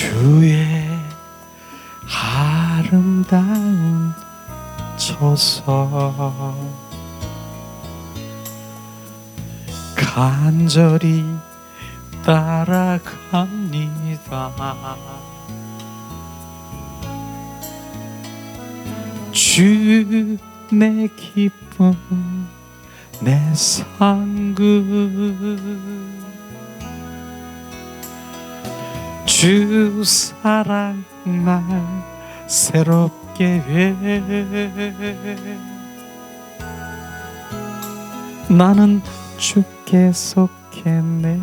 주의 아름다운 처소 간절히 따라갑니다. 주 내 기쁨 내 상급 주 사랑 날 새롭게 해 나는 주께 속했네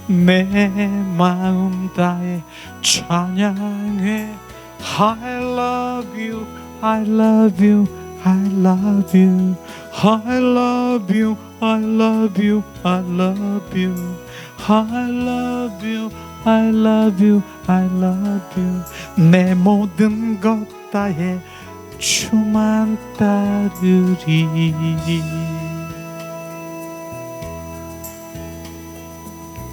내 마음 다해 찬양해 I love you I love you I love you I love you I love you I love you I love you I love you I love you 내 모든 것 다해 주만 따르리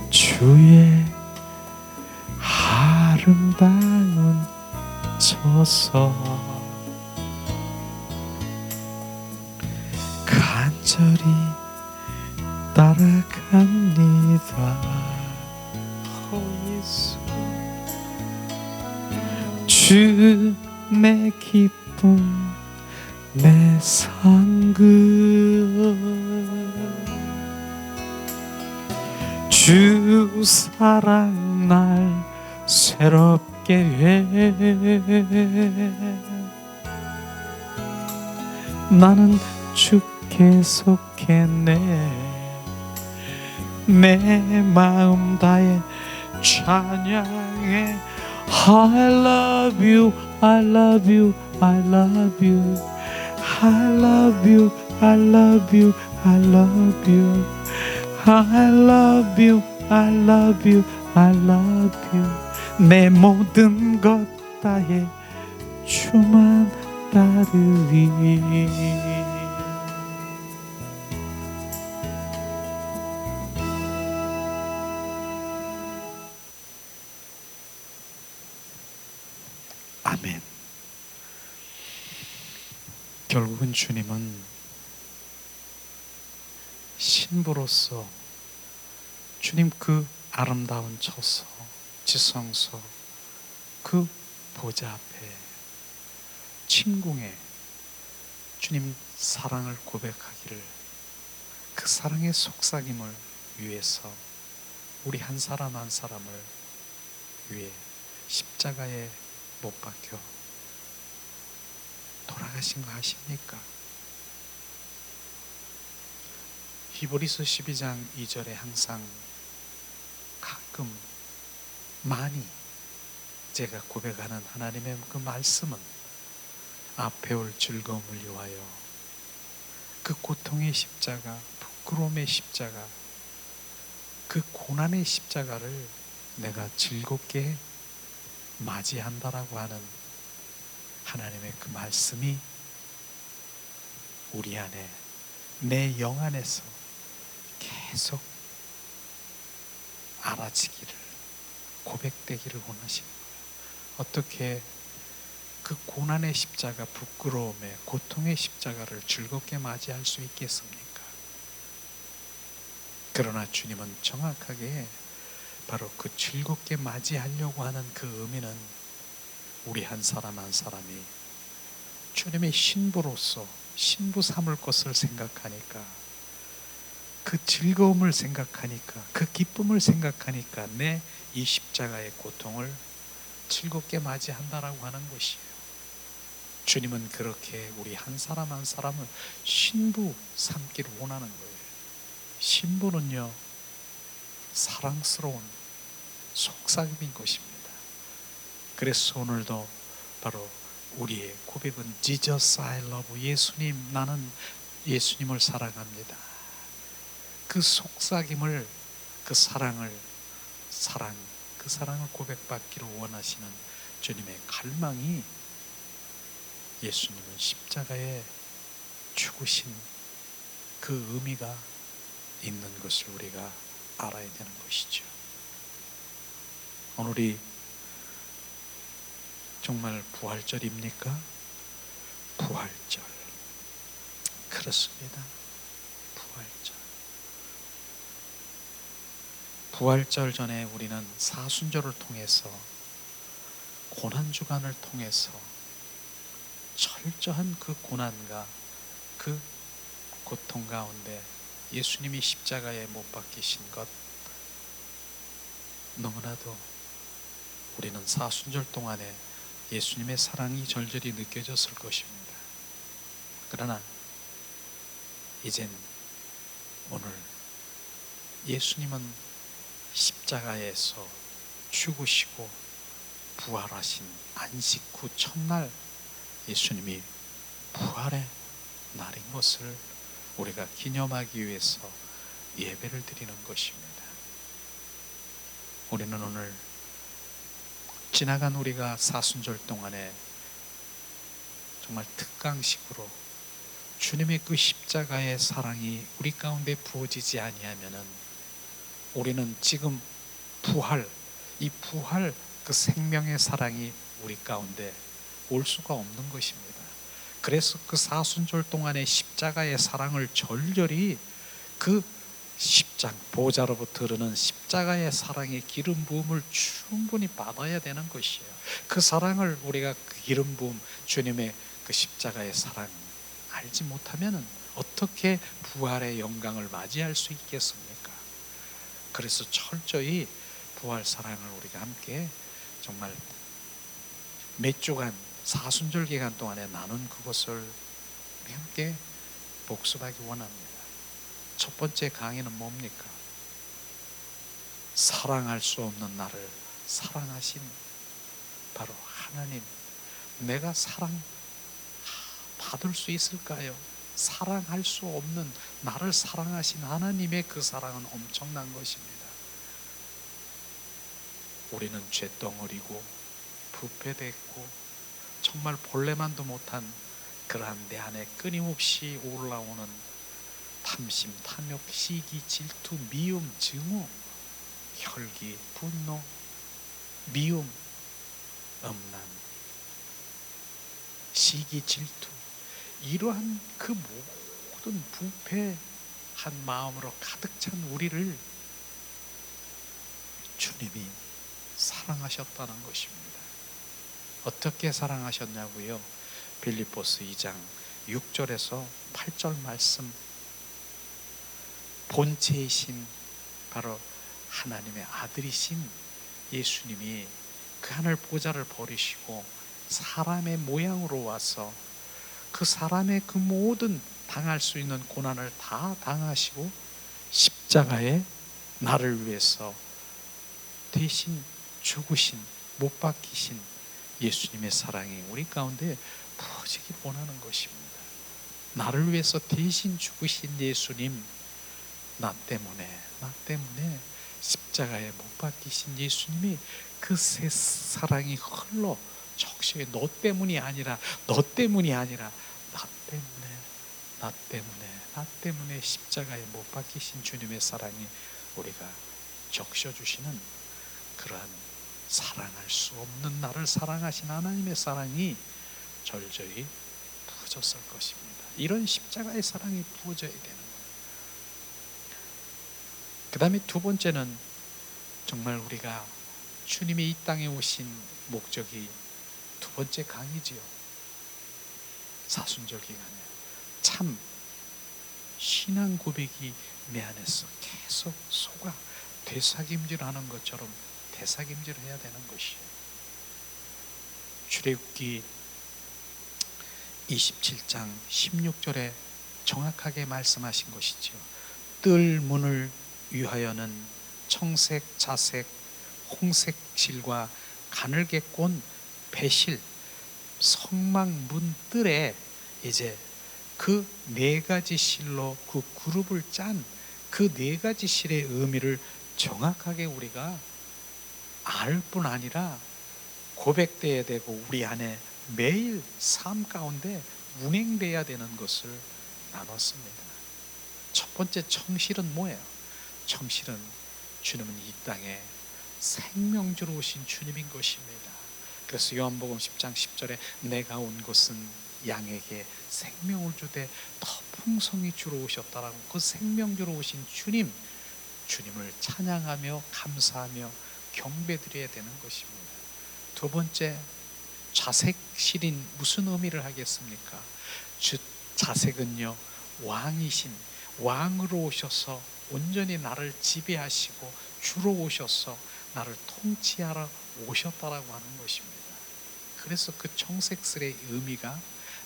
주의 아름다운 처소 간절히 따라갑니다. 오 예수 주 내 기쁨 내 상급 주 사랑 날 새롭게 해 나는 주께 속했네 내 마음 다해 찬양해 I love you I love you I love you I love you I love you I love you I love you I love you I love you 내 모든 것 다해 주만 따르리 아멘. 결국은 주님은 신부로서 주님 그 아름다운 처소 지성소 그 보좌 앞에 침궁에 주님 사랑을 고백하기를 그 사랑의 속삭임을 위해서 우리 한 사람 한 사람을 위해 십자가에 못 박혀 돌아가신 거 아십니까? 히브리서 12장 2절에 항상 가끔 많이 제가 고백하는 하나님의 그 말씀은 앞에 올 즐거움을 위하여 그 고통의 십자가 부끄러움의 십자가 그 고난의 십자가를 내가 즐겁게 맞이한다라고 하는 하나님의 그 말씀이 우리 안에 내 영 안에서 계속 알아지기를 고백되기를 원하시는 거예요. 어떻게 그 고난의 십자가 부끄러움의 고통의 십자가를 즐겁게 맞이할 수 있겠습니까? 그러나 주님은 정확하게 바로 그 즐겁게 맞이하려고 하는 그 의미는 우리 한 사람 한 사람이 주님의 신부로서 신부 삼을 것을 생각하니까 그 즐거움을 생각하니까 그 기쁨을 생각하니까 내 이 십자가의 고통을 즐겁게 맞이한다라고 하는 것이에요. 주님은 그렇게 우리 한 사람 한 사람을 신부 삼기를 원하는 거예요. 신부는요 사랑스러운 속삭임인 것입니다. 그래서 오늘도 바로 우리의 고백은 Jesus I love 예수님 나는 예수님을 사랑합니다. 그 속삭임을 그 사랑을 고백받기를 원하시는 주님의 갈망이 예수님은 십자가에 죽으신 그 의미가 있는 것을 우리가 알아야 되는 것이죠. 오늘이 정말 부활절입니까? 부활절. 그렇습니다. 부활절. 부활절 전에 우리는 사순절을 통해서, 고난주간을 통해서 철저한 그 고난과 그 고통 가운데 예수님이 십자가에 못 박히신 것, 너무나도 우리는 사순절 동안에 예수님의 사랑이 절절히 느껴졌을 것입니다. 그러나 이젠 오늘 예수님은 십자가에서 죽으시고 부활하신 안식 후 첫날, 예수님이 부활의 날인 것을 우리가 기념하기 위해서 예배를 드리는 것입니다. 우리는 오늘 지나간 우리가 사순절 동안에 정말 특강식으로 주님의 그 십자가의 사랑이 우리 가운데 부어지지 아니하면은 우리는 지금 이 부활 그 생명의 사랑이 우리 가운데 올 수가 없는 것입니다. 그래서 그 사순절 동안의 십자가의 사랑을 절절히 그 보좌로부터 흐르는 십자가의 사랑의 기름 부음을 충분히 받아야 되는 것이에요. 그 사랑을 우리가 그 기름 부음, 주님의 그 십자가의 사랑 알지 못하면 어떻게 부활의 영광을 맞이할 수 있겠습니까? 그래서 철저히 부활 사랑을 우리가 함께 정말 몇 주간 사순절 기간 동안에 나눈 그것을 우리 함께 복습하기 원합니다. 첫 번째 강의는 뭡니까? 사랑할 수 없는 나를 사랑하신 바로 하나님. 내가 사랑 받을 수 있을까요? 사랑할 수 없는 나를 사랑하신 하나님의 그 사랑은 엄청난 것입니다. 우리는 죄덩어리고 부패됐고 정말 본래만도 못한 그러한 내 안에 끊임없이 올라오는 탐심, 탐욕, 시기, 질투, 미움, 증오, 혈기, 분노, 미움, 음란, 시기, 질투, 이러한 그 모든 부패한 마음으로 가득 찬 우리를 주님이 사랑하셨다는 것입니다. 어떻게 사랑하셨냐고요? 빌립보서 2장 6절에서 8절 말씀, 본체이신 바로 하나님의 아들이신 예수님이 그 하늘 보좌를 버리시고 사람의 모양으로 와서 그 사람의 그 모든 당할 수 있는 고난을 다 당하시고 십자가에 나를 위해서 대신 죽으신, 못 박히신 예수님의 사랑이 우리 가운데 부어지길 원하는 것입니다. 나를 위해서 대신 죽으신 예수님, 나 때문에 십자가에 못 박히신 예수님이 그 새 사랑이 흘러 적시에 너 때문이 아니라 나 때문에 십자가에 못 박히신 주님의 사랑이 우리가 적셔주시는 그러한 사랑할 수 없는 나를 사랑하신 하나님의 사랑이 절절히 부어졌을 것입니다. 이런 십자가의 사랑이 부어져야 되는 거예요. 그 다음에 두 번째는 정말 우리가 주님이 이 땅에 오신 목적이 두 번째 강의지요. 사순절 기간에 참 신앙 고백이 내 안에서 계속 속아 되새김질하는 것처럼 되새김질해야 되는 것이에요. 출애굽기 27장 16절에 정확하게 말씀하신 것이죠. 뜰 문을 위하여는 청색, 자색, 홍색 실과 가늘게 꼰 배실, 성막 문 뜰에 이제 그 네 가지 실로 그 그룹을 짠 그 네 가지 실의 의미를 정확하게 우리가 알 뿐 아니라 고백돼야 되고 우리 안에 매일 삶 가운데 운행돼야 되는 것을 나눴습니다. 첫 번째 청실은 뭐예요? 청실은 주님은 이 땅에 생명 주러 오신 주님인 것입니다. 그래서 요한복음 10장 10절에 내가 온 것은 양에게 생명을 주되 더 풍성히 주러 오셨다라고, 그 생명 주러 오신 주님을 찬양하며 감사하며 경배드려야 되는 것입니다. 두 번째, 자색실인 무슨 의미를 하겠습니까? 자색은요, 왕으로 오셔서 온전히 나를 지배하시고 주로 오셔서 나를 통치하러 오셨다라고 하는 것입니다. 그래서 그 청색슬의 의미가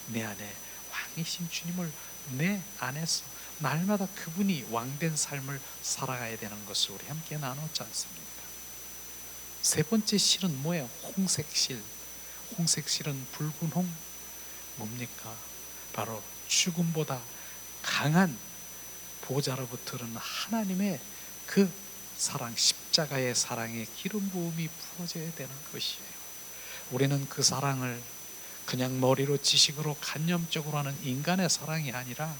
내 안에 왕이신 주님을 내 안에서 날마다 그분이 왕된 삶을 살아가야 되는 것을 우리 함께 나눴지 않습니까? 세 번째 실은 뭐예요? 홍색실. 홍색실은 붉은 홍, 뭡니까? 바로 죽음보다 강한 보좌로부터 흐르는 하나님의 그 사랑, 십자가의 사랑의 기름 부음이 부어져야 되는 것이에요. 우리는 그 사랑을 그냥 머리로 지식으로 간념적으로 하는 인간의 사랑이 아니라,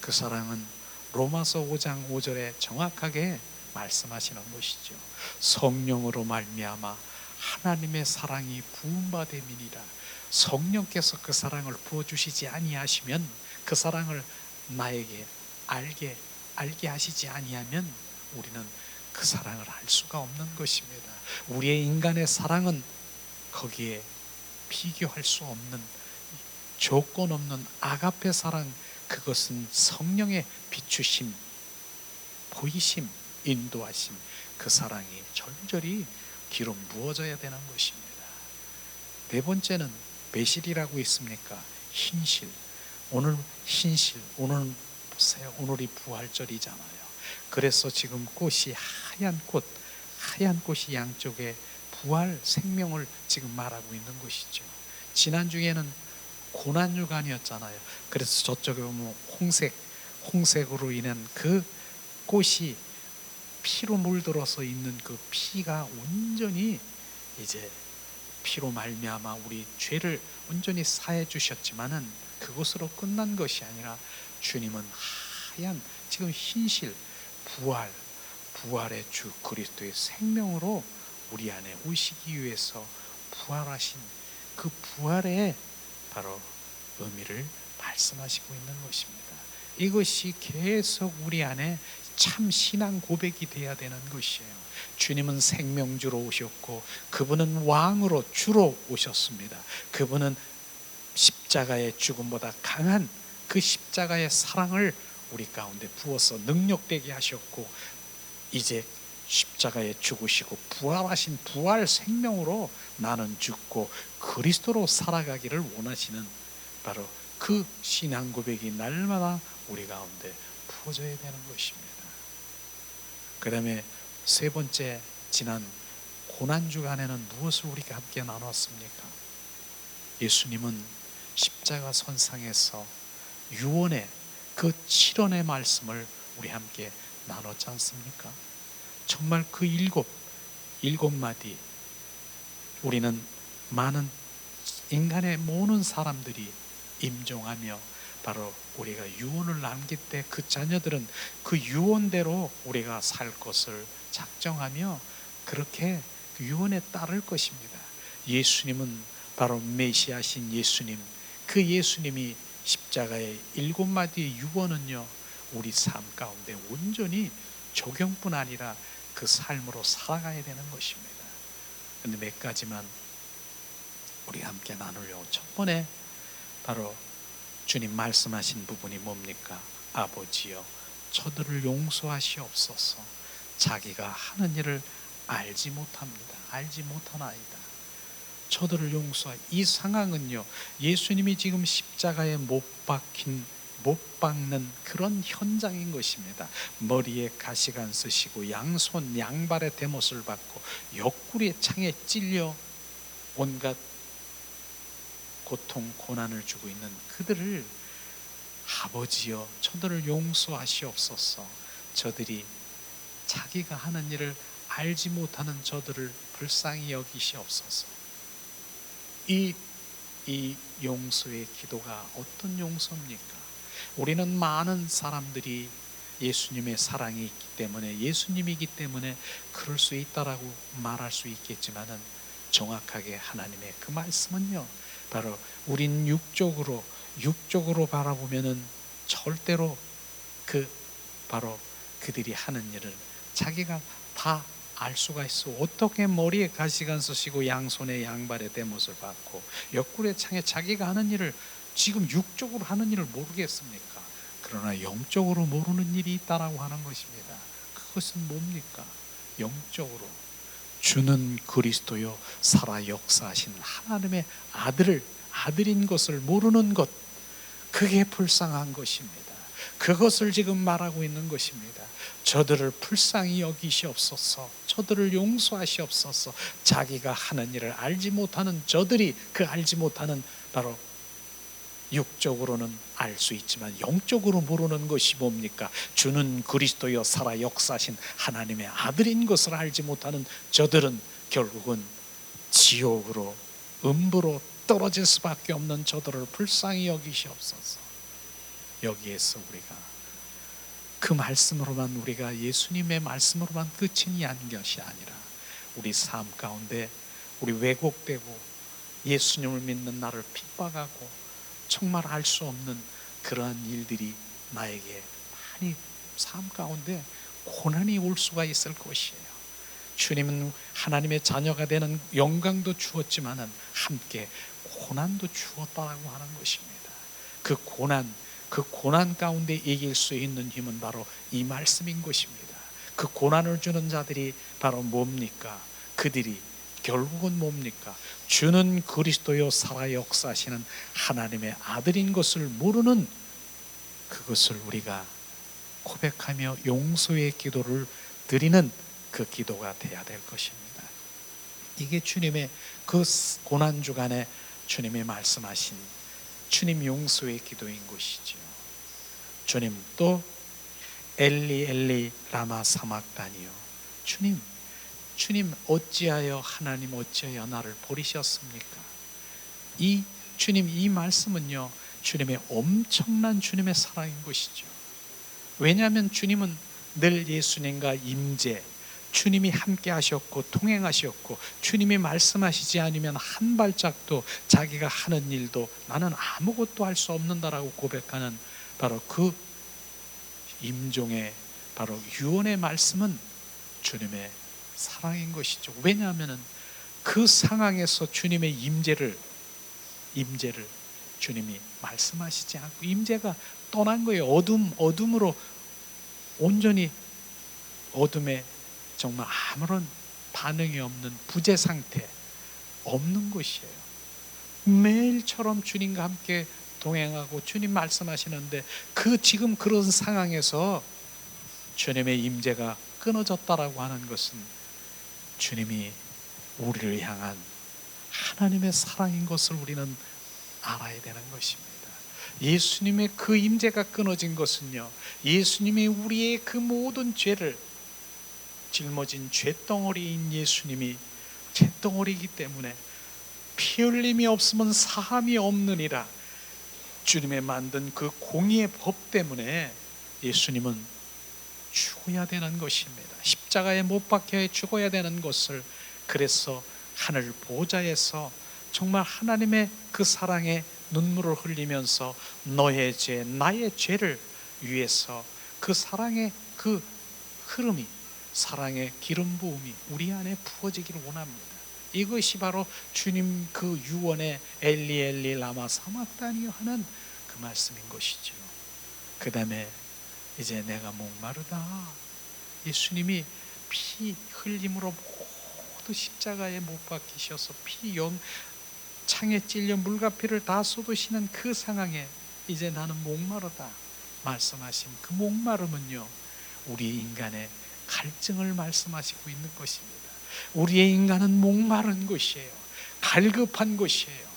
그 사랑은 로마서 5장 5절에 정확하게 말씀하시는 것이죠. 성령으로 말미암아 하나님의 사랑이 부음받음이니라. 성령께서 그 사랑을 부어주시지 아니하시면, 그 사랑을 나에게 알게 하시지 아니하면 우리는 그 사랑을 알 수가 없는 것입니다. 우리의 인간의 사랑은 거기에 비교할 수 없는, 조건 없는 아가페 사랑, 그것은 성령의 비추심, 보이심, 인도하심, 그 사랑이 절절히 기름 부어져야 되는 것입니다. 네 번째는 배실이라고 있습니까? 흰실. 오늘 흰실, 오늘 보세요. 오늘이 부활절이잖아요. 그래서 지금 꽃이 하얀 꽃이 양쪽에 부활 생명을 지금 말하고 있는 것이죠. 지난주에는 고난주간이었잖아요. 그래서 저쪽에 보면 홍색으로 인한 그 꽃이 피로 물들어서 있는 그 피가 온전히 이제 피로 말미암아 우리 죄를 온전히 사해 주셨지만은 그것으로 끝난 것이 아니라 주님은 하얀 지금 흰실, 부활의 주 그리스도의 생명으로 우리 안에 오시기 위해서 부활하신 그 부활의 바로 의미를 말씀하시고 있는 것입니다. 이것이 계속 우리 안에 참 신앙 고백이 되어야 되는 것이에요. 주님은 생명주로 오셨고 그분은 왕으로 주로 오셨습니다. 그분은 십자가의 죽음보다 강한 그 십자가의 사랑을 우리 가운데 부어서 능력되게 하셨고, 이제 십자가에 죽으시고 부활하신 부활 생명으로 나는 죽고 그리스도로 살아가기를 원하시는 바로 그 신앙 고백이 날마다 우리 가운데 부어져야 되는 것입니다. 그 다음에 세 번째, 지난 고난주간에는 무엇을 우리가 함께 나눴습니까? 예수님은 십자가 선상에서 유언의 그 7원의 말씀을 우리 함께 나눴지 않습니까? 정말 그 일곱 마디, 우리는 많은 인간의 모든 사람들이 임종하며 바로 우리가 유언을 남길 때 그 자녀들은 그 유언대로 우리가 살 것을 작정하며 그렇게 그 유언에 따를 것입니다. 예수님은 바로 메시아신 예수님, 그 예수님이 십자가의 7마디의 유언은요, 우리 삶 가운데 온전히 적용뿐 아니라 그 삶으로 살아가야 되는 것입니다. 그런데 몇 가지만 우리 함께 나누려고. 첫 번째, 바로 주님 말씀하신 부분이 뭡니까? 아버지여, 저들을 용서하시옵소서. 자기가 하는 일을 알지 못하나이다. 저들을 용서하. 이 상황은요, 예수님이 지금 십자가에 못 박는 그런 현장인 것입니다. 머리에 가시관 쓰시고 양손 양발에 대못을 받고 옆구리에 창에 찔려 온갖 고통 고난을 주고 있는 그들을, 아버지여 저들을 용서하시옵소서. 저들이 자기가 하는 일을 알지 못하는 저들을 불쌍히 여기시옵소서. 이 용서의 기도가 어떤 용서입니까? 우리는 많은 사람들이 예수님의 사랑이 있기 때문에, 예수님이기 때문에 그럴 수 있다라고 말할 수 있겠지만은, 정확하게 하나님의 그 말씀은요, 바로 우린 육적으로 바라보면은 절대로 바로 그들이 하는 일을 자기가 다 알 수가 있어. 어떻게 머리에 가시관 쓰시고 양손에 양발에 대못을 받고 옆구리에 창에 자기가 하는 일을, 지금 육적으로 하는 일을 모르겠습니까? 그러나 영적으로 모르는 일이 있다라고 하는 것입니다. 그것은 뭡니까? 영적으로 주는 그리스도요 살아 역사하신 하나님의 아들인 것을 모르는 것, 그게 불쌍한 것입니다. 그것을 지금 말하고 있는 것입니다. 저들을 불쌍히 여기시옵소서. 저들을 용서하시옵소서. 자기가 하는 일을 알지 못하는 저들이, 그 알지 못하는, 바로 육적으로는 알 수 있지만 영적으로 모르는 것이 뭡니까? 주는 그리스도여 살아 역사하신 하나님의 아들인 것을 알지 못하는 저들은 결국은 지옥으로, 음부로 떨어질 수밖에 없는 저들을 불쌍히 여기시옵소서. 여기에서 우리가 그 말씀으로만, 우리가 예수님의 말씀으로만 끝이 난 것이 아니라 우리 삶 가운데 우리 왜곡되고 예수님을 믿는 나를 핍박하고 정말 알 수 없는 그러한 일들이 나에게 많이 삶 가운데 고난이 올 수가 있을 것이에요. 주님은 하나님의 자녀가 되는 영광도 주었지만은 함께 고난도 주었다라고 하는 것입니다. 그 고난 가운데 이길 수 있는 힘은 바로 이 말씀인 것입니다. 그 고난을 주는 자들이 바로 뭡니까? 그들이 결국은 뭡니까? 주는 그리스도요 살아 역사하시는 하나님의 아들인 것을 모르는, 그것을 우리가 고백하며 용서의 기도를 드리는 그 기도가 되어야 될 것입니다. 이게 주님의 그 고난 주간에 주님이 말씀하신 주님 용서의 기도인 것이지요. 주님 또 엘리 엘리 라마 사막다니요, 주님 어찌하여, 하나님 어찌하여 나를 버리셨습니까? 이 주님, 이 말씀은요 주님의 엄청난 주님의 사랑인 것이죠. 왜냐하면 주님은 늘 예수님과 임재, 주님이 함께 하셨고 동행하셨고, 주님이 말씀하시지 않으면 한 발짝도, 자기가 하는 일도 나는 아무것도 할 수 없는다라고 고백하는 바로 그 임종의, 바로 유언의 말씀은 주님의 사랑인 것이죠. 왜냐하면 그 상황에서 주님의 임재를 주님이 말씀하시지 않고 임재가 떠난 거예요. 어둠으로 온전히, 어둠에 정말 아무런 반응이 없는 부재 상태, 없는 것이에요. 매일처럼 주님과 함께 동행하고 주님 말씀하시는데, 지금 그런 상황에서 주님의 임재가 끊어졌다라고 하는 것은 주님이 우리를 향한 하나님의 사랑인 것을 우리는 알아야 되는 것입니다. 예수님의 그 임재가 끊어진 것은요, 예수님이 우리의 그 모든 죄를 짊어진 죄덩어리인 예수님이 죄덩어리이기 때문에 피 흘림이 없으면 사함이 없느니라, 주님의 만든 그 공의의 법 때문에 예수님은 죽어야 되는 것입니다. 십자가에 못 박혀 죽어야 되는 것을, 그래서 하늘 보좌에서 정말 하나님의 그 사랑의 눈물을 흘리면서 너의 죄, 나의 죄를 위해서 그 사랑의 그 흐름이, 사랑의 기름 부음이 우리 안에 부어지기를 원합니다. 이것이 바로 주님 그 유언의 엘리 엘리 라마 사막다니요 하는 그 말씀인 것이죠. 그 다음에 이제 내가 목마르다, 예수님이 피 흘림으로 모두 십자가에 못 박히셔서 창에 찔려 물과 피를 다 쏟으시는 그 상황에 이제 나는 목마르다 말씀하신 그 목마름은요, 우리 인간의 갈증을 말씀하시고 있는 것입니다. 우리의 인간은 목마른 것이에요. 갈급한 것이에요.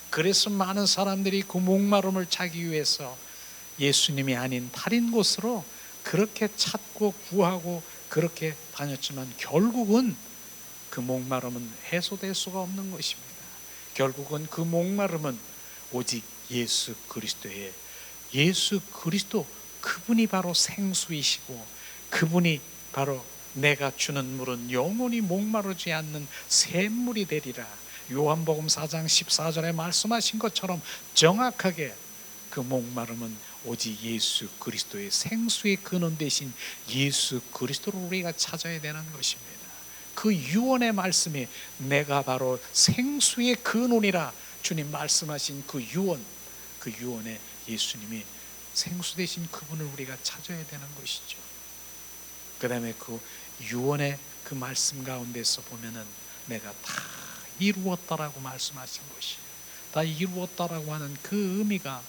그래서 많은 사람들이 그 목마름을 차기 위해서 예수님이 아닌 다른 곳으로 그렇게 찾고 구하고 그렇게 다녔지만, 결국은 그 목마름은 해소될 수가 없는 것입니다. 결국은 그 목마름은 오직 예수 그리스도 그분이 바로 생수이시고, 그분이 바로 내가 주는 물은 영원히 목마르지 않는 샘물이 되리라. 요한복음 4장 14절에 말씀하신 것처럼 정확하게 그 목마름은 오직 예수 그리스도의 생수의 근원 되신 예수 그리스도를 우리가 찾아야 되는 것입니다. 그 유언의 말씀이 내가 바로 생수의 근원이라 주님 말씀하신 그 유언에 예수님이 생수 되신 그분을 우리가 찾아야 되는 것이죠. 그 다음에 그 유언의 그 말씀 가운데서 보면은 내가 다 이루었다라고 말씀하신 것이, 다 이루었다라고 하는 그 의미가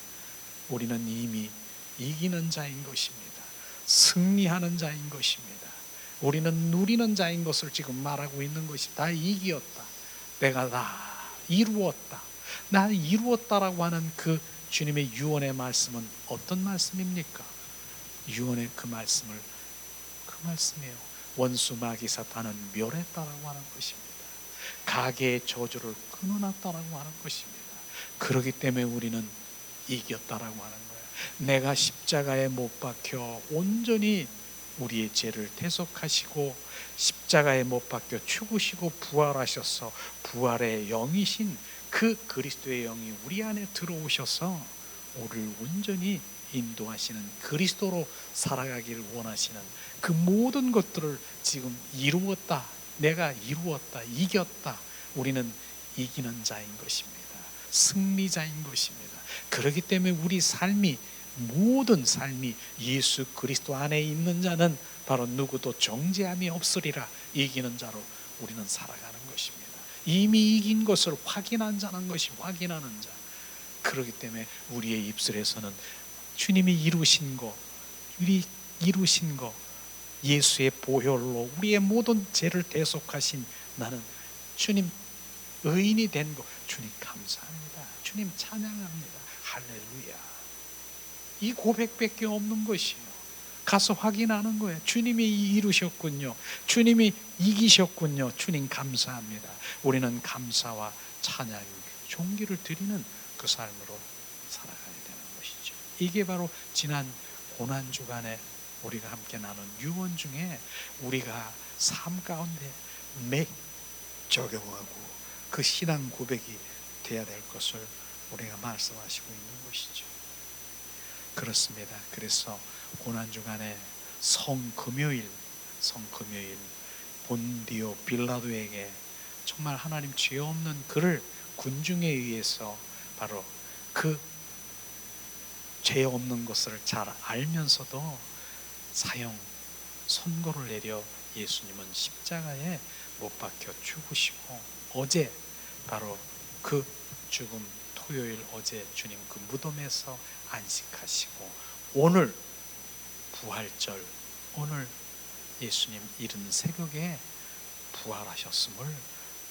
우리는 이미 이기는 자인 것입니다. 승리하는 자인 것입니다. 우리는 누리는 자인 것을 지금 말하고 있는 것이, 다 이기었다, 내가 다 이루었다, 나 이루었다라고 하는 그 주님의 유언의 말씀은 어떤 말씀입니까? 유언의 그 말씀을, 그 말씀이에요. 원수 마귀 사탄은 멸했다라고 하는 것입니다. 가계의 저주를 끊어놨다라고 하는 것입니다. 그렇기 때문에 우리는 이겼다라고 하는 거예요. 내가 십자가에 못 박혀 온전히 우리의 죄를 대속하시고 십자가에 못 박혀 죽으시고 부활하셔서 부활의 영이신 그 그리스도의 영이 우리 안에 들어오셔서 우리를 온전히 인도하시는, 그리스도로 살아가기를 원하시는 그 모든 것들을 지금 이루었다, 내가 이루었다, 이겼다. 우리는 이기는 자인 것입니다. 승리자인 것입니다. 그렇기 때문에 우리 삶이, 모든 삶이 예수 그리스도 안에 있는 자는 바로 누구도 정죄함이 없으리라. 이기는 자로 우리는 살아가는 것입니다. 이미 이긴 것을 확인한 자는 것이 확인하는 자. 그렇기 때문에 우리의 입술에서는 주님이 이루신 거, 예수의 보혈로 우리의 모든 죄를 대속하신 나는 주님 의인이 된 거, 주님 감사합니다, 주님 찬양합니다, 할렐루야. 이 고백밖에 없는 것이에요. 가서 확인하는 거예요. 주님이 이루셨군요, 주님이 이기셨군요, 주님 감사합니다. 우리는 감사와 찬양, 존귀를 드리는 그 삶으로 살아가야 되는 것이죠. 이게 바로 지난 고난주간에 우리가 함께 나눈 유언 중에 우리가 삶 가운데 매 적용하고 그 신앙 고백이 되어야 될 것을 우리가 말씀하시고 있는 것이죠. 그렇습니다. 그래서 고난주간에 성금요일 본디오 빌라도에게 정말 하나님 죄 없는 그를 군중에 의해서 바로 그 죄 없는 것을 잘 알면서도 사형 선고를 내려 예수님은 십자가에 못 박혀 죽으시고, 어제 바로 그 죽음 토요일 어제 주님 그 무덤에서 안식하시고, 오늘 부활절, 오늘 예수님 이른 새벽에 부활하셨음을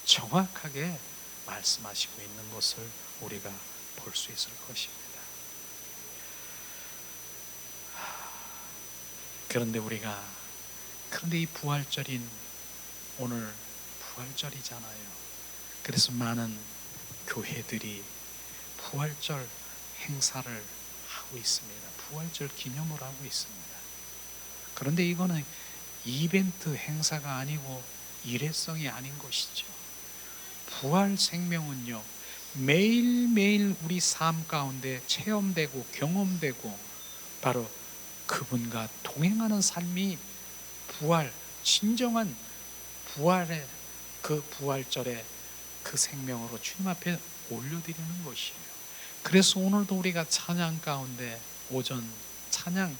정확하게 말씀하시고 있는 것을 우리가 볼 수 있을 것입니다. 그런데 이 부활절인 오늘 부활절이잖아요. 그래서 많은 교회들이 부활절 행사를 하고 있습니다. 부활절 기념을 하고 있습니다. 그런데 이거는 이벤트 행사가 아니고 일회성이 아닌 것이죠. 부활 생명은요, 매일매일 우리 삶 가운데 체험되고 경험되고 바로 그분과 동행하는 삶이 부활, 진정한 부활의 그 부활절의 그 생명으로 주님 앞에 올려드리는 것이에요. 그래서 오늘도 우리가 찬양 가운데 오전 찬양,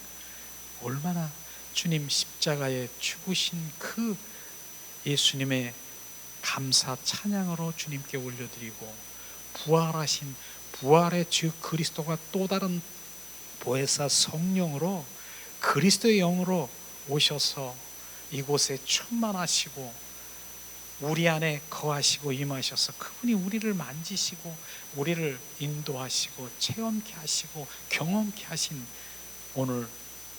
얼마나 주님 십자가에 죽으신 그 예수님의 감사 찬양으로 주님께 올려드리고, 부활하신 부활의 주 그리스도가 또 다른 보혜사 성령으로 그리스도의 영으로 오셔서 이곳에 충만하시고 우리 안에 거하시고 임하셔서 그분이 우리를 만지시고 우리를 인도하시고 체험케 하시고 경험케 하신 오늘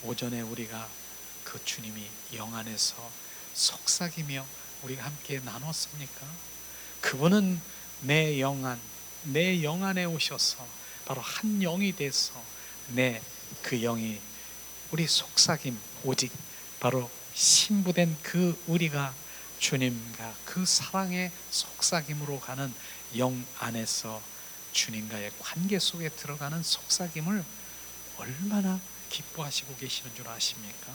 오전에 우리가 그 주님이 영 안에서 속삭이며 우리가 함께 나눴습니까? 그분은 내 영 안에 오셔서 바로 한 영이 돼서 내 그 영이 우리 속삭임, 오직 바로 신부된 그 우리가 주님과 그 사랑의 속삭임으로 가는 영 안에서 주님과의 관계 속에 들어가는 속삭임을 얼마나 기뻐하시고 계시는 줄 아십니까?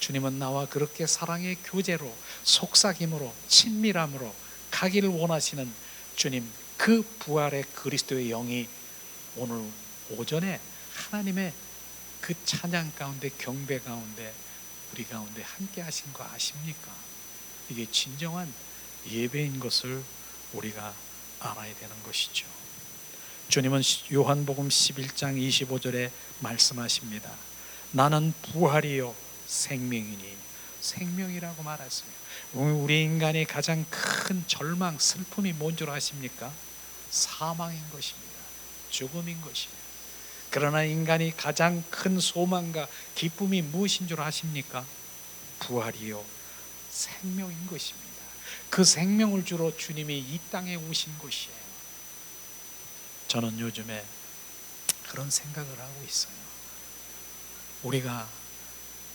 주님은 나와 그렇게 사랑의 교제로, 속삭임으로, 친밀함으로 가기를 원하시는 주님, 그 부활의 그리스도의 영이 오늘 오전에 하나님의 그 찬양 가운데, 경배 가운데, 우리 가운데 함께 하신 거 아십니까? 이게 진정한 예배인 것을 우리가 알아야 되는 것이죠. 주님은 요한복음 11장 25절에 말씀하십니다. 나는 부활이요 생명이니, 생명이라고 말했습니다. 우리 인간이 가장 큰 절망, 슬픔이 뭔 줄 아십니까? 사망인 것입니다. 죽음인 것입니다. 그러나 인간이 가장 큰 소망과 기쁨이 무엇인 줄 아십니까? 부활이요 생명인 것입니다. 그 생명을 주러 주님이 이 땅에 오신 것이에요. 저는 요즘에 그런 생각을 하고 있어요. 우리가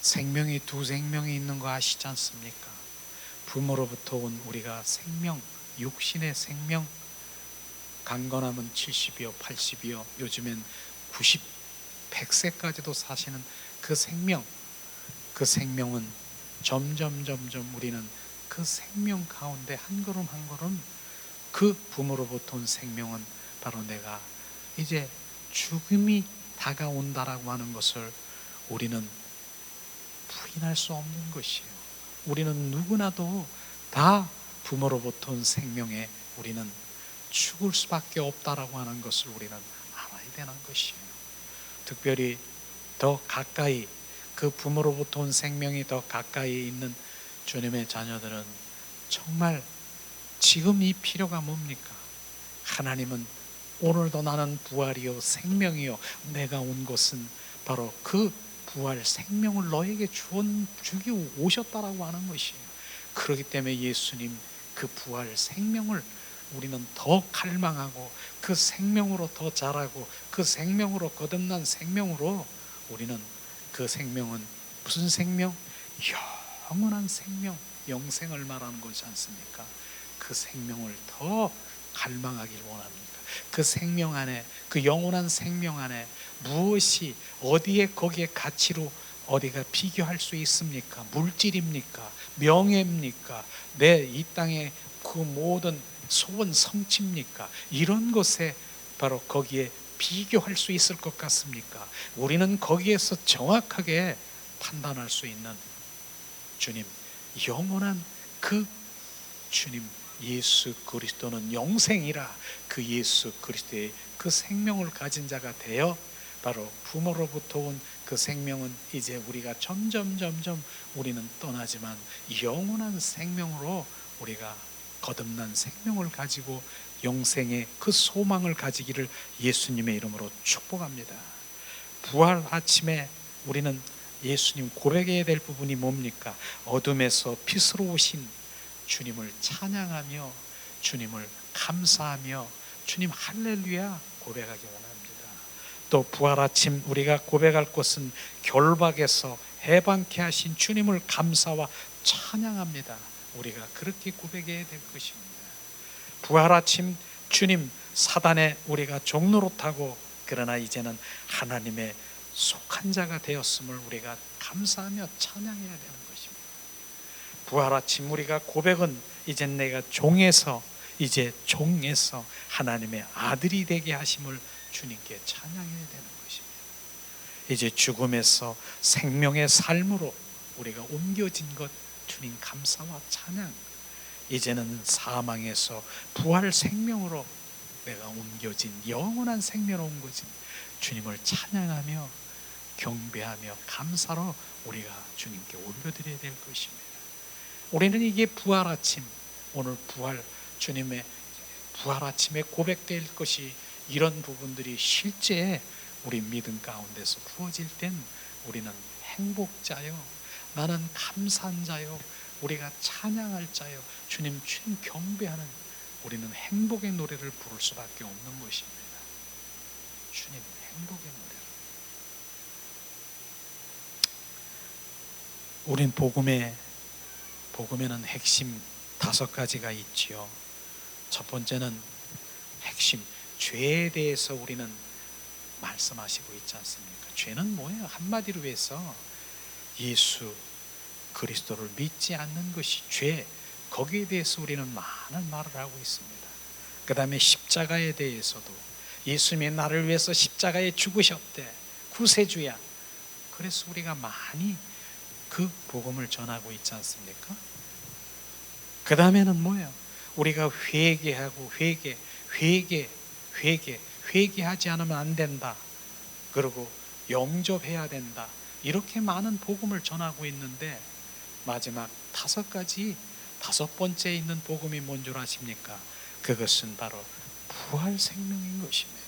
생명이 두 생명이 있는 거 아시지 않습니까? 부모로부터 온 우리가 생명, 육신의 생명, 강건하면 70이요 80이요 요즘엔 90, 100세까지도 사시는 그 생명, 그 생명은 점점 우리는 그 생명 가운데 한 걸음 한 걸음, 그 부모로부터 온 생명은 바로 내가 이제 죽음이 다가온다라고 하는 것을 우리는 부인할 수 없는 것이에요. 우리는 누구나도 다 부모로부터 온 생명에 우리는 죽을 수밖에 없다라고 하는 것을 우리는 알아야 되는 것이에요. 특별히 더 가까이, 그 부모로부터 온 생명이 더 가까이 있는 주님의 자녀들은 정말 지금 이 필요가 뭡니까? 하나님은 오늘도 나는 부활이요 생명이요, 내가 온 것은 바로 그 부활 생명을 너에게 주기 오셨다라고 하는 것이에요. 그렇기 때문에 예수님 그 부활 생명을 우리는 더 갈망하고, 그 생명으로 더 자라고, 그 생명으로 거듭난 생명으로 우리는, 그 생명은 무슨 생명? 영원한 생명, 영생을 말하는 것이 않습니까? 그 생명을 더 갈망하길 원합니다. 그 생명 안에, 그 영원한 생명 안에 무엇이, 어디에, 거기에 가치로 어디가 비교할 수 있습니까? 물질입니까? 명예입니까? 내 이 땅의 그 모든 소원 성취입니까? 이런 것에 바로 거기에 비교할 수 있을 것 같습니까? 우리는 거기에서 정확하게 판단할 수 있는 주님, 영원한 그 주님 예수 그리스도는 영생이라, 그 예수 그리스도의 그 생명을 가진 자가 되어 바로 부모로부터 온 그 생명은 이제 우리가 점점 우리는 떠나지만 영원한 생명으로 우리가 거듭난 생명을 가지고 영생의 그 소망을 가지기를 예수님의 이름으로 축복합니다. 부활 아침에 우리는 예수님 고백해야 될 부분이 뭡니까? 어둠에서 빛으로 오신 주님을 찬양하며, 주님을 감사하며, 주님 할렐루야 고백하기 원합니다. 또 부활 아침 우리가 고백할 것은 결박에서 해방케 하신 주님을 감사와 찬양합니다. 우리가 그렇게 고백해야 될 것입니다. 부활 아침 주님, 사단의 우리가 종노릇하고, 그러나 이제는 하나님의 속한 자가 되었음을 우리가 감사하며 찬양해야 되는 것입니다. 부활 아침 우리가 고백은 이제 내가 종에서, 이제 종에서 하나님의 아들이 되게 하심을 주님께 찬양해야 되는 것입니다. 이제 죽음에서 생명의 삶으로 우리가 옮겨진 것, 주님 감사와 찬양. 이제는 사망에서 부활 생명으로 내가 옮겨진, 영원한 생명으로 옮겨진 주님을 찬양하며 경배하며 감사로 우리가 주님께 올려드려야 될 것입니다. 우리는 이게 부활 아침, 오늘 부활, 주님의 부활 아침에 고백될 것이, 이런 부분들이 실제 우리 믿음 가운데서 부어질 땐 우리는 행복자요, 나는 감사한 자요, 우리가 찬양할 자요, 주님 경배하는, 우리는 행복의 노래를 부를 수밖에 없는 것입니다. 주님 행복의 노래를. 우린 복음에는 핵심 5가지가 있지요. 첫 번째는 핵심, 죄에 대해서 우리는 말씀하시고 있지 않습니까? 죄는 뭐예요? 한마디로 해서 예수 그리스도를 믿지 않는 것이 죄, 거기에 대해서 우리는 많은 말을 하고 있습니다. 그 다음에 십자가에 대해서도 예수님이 나를 위해서 십자가에 죽으셨대, 구세주야. 그래서 우리가 많이 그 복음을 전하고 있지 않습니까? 그 다음에는 뭐예요? 우리가 회개하고 회개하지 않으면 안 된다. 그리고 영접해야 된다. 이렇게 많은 복음을 전하고 있는데 마지막 5번째 있는 복음이 뭔 줄 아십니까? 그것은 바로 부활 생명인 것입니다.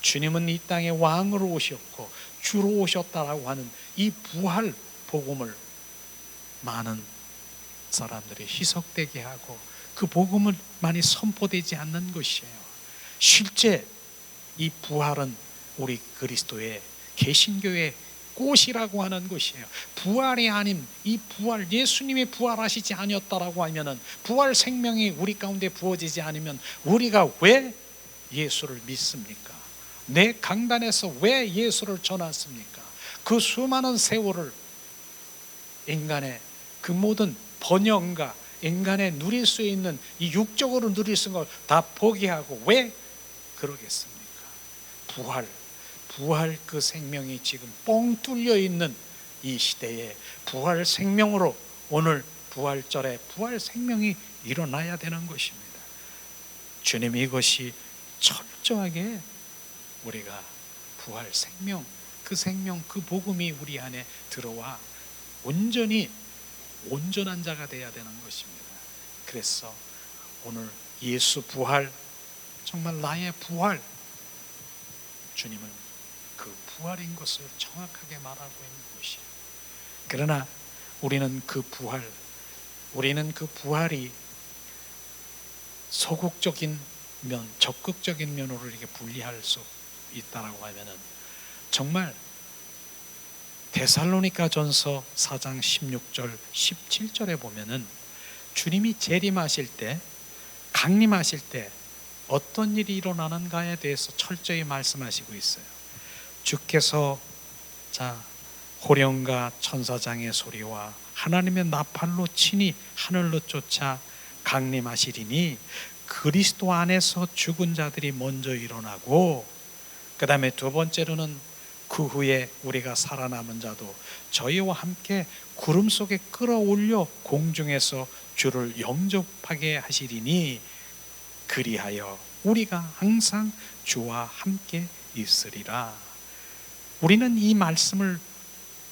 주님은 이 땅에 왕으로 오셨고 주로 오셨다라고 하는 이 부활 복음을 많은 사람들이 희석되게 하고 그 복음을 많이 선포되지 않는 것이에요. 실제 이 부활은 우리 그리스도의 개신교의 꽃이라고 하는 것이에요. 부활이 아닌 이 부활, 예수님이 부활하시지 아니었다라고 하면은, 부활 생명이 우리 가운데 부어지지 않으면 우리가 왜 예수를 믿습니까? 내 강단에서 왜 예수를 전했습니까? 그 수많은 세월을 인간의 그 모든 번영과 인간의 누릴 수 있는 이 육적으로 누릴 수 있는 걸 다 포기하고 왜 그러겠습니까? 부활 그 생명이 지금 뻥 뚫려 있는 이 시대에 부활 생명으로 오늘 부활절에 부활 생명이 일어나야 되는 것입니다. 주님이 이것이 철저하게 우리가 부활 생명, 그 복음이 우리 안에 들어와 온전한 자가 되어야 되는 것입니다. 그래서 오늘 예수 부활, 정말 나의 부활, 주님은 그 부활인 것을 정확하게 말하고 있는 것이에요. 그러나 우리는 그 부활이 소극적인 면, 적극적인 면으로 이렇게 분리할 수 있다라고 하면은, 정말 데살로니가전서 4장 16절 17절에 보면은 주님이 재림하실 때, 강림하실 때 어떤 일이 일어나는가에 대해서 철저히 말씀하시고 있어요. 주께서 호령과 천사장의 소리와 하나님의 나팔로 친히 하늘로 쫓아 강림하시리니 그리스도 안에서 죽은 자들이 먼저 일어나고, 그 다음에 두 번째로는 그 후에 우리가 살아남은 자도 저희와 함께 구름 속에 끌어올려 공중에서 주를 영접하게 하시리니 그리하여 우리가 항상 주와 함께 있으리라. 우리는 이 말씀을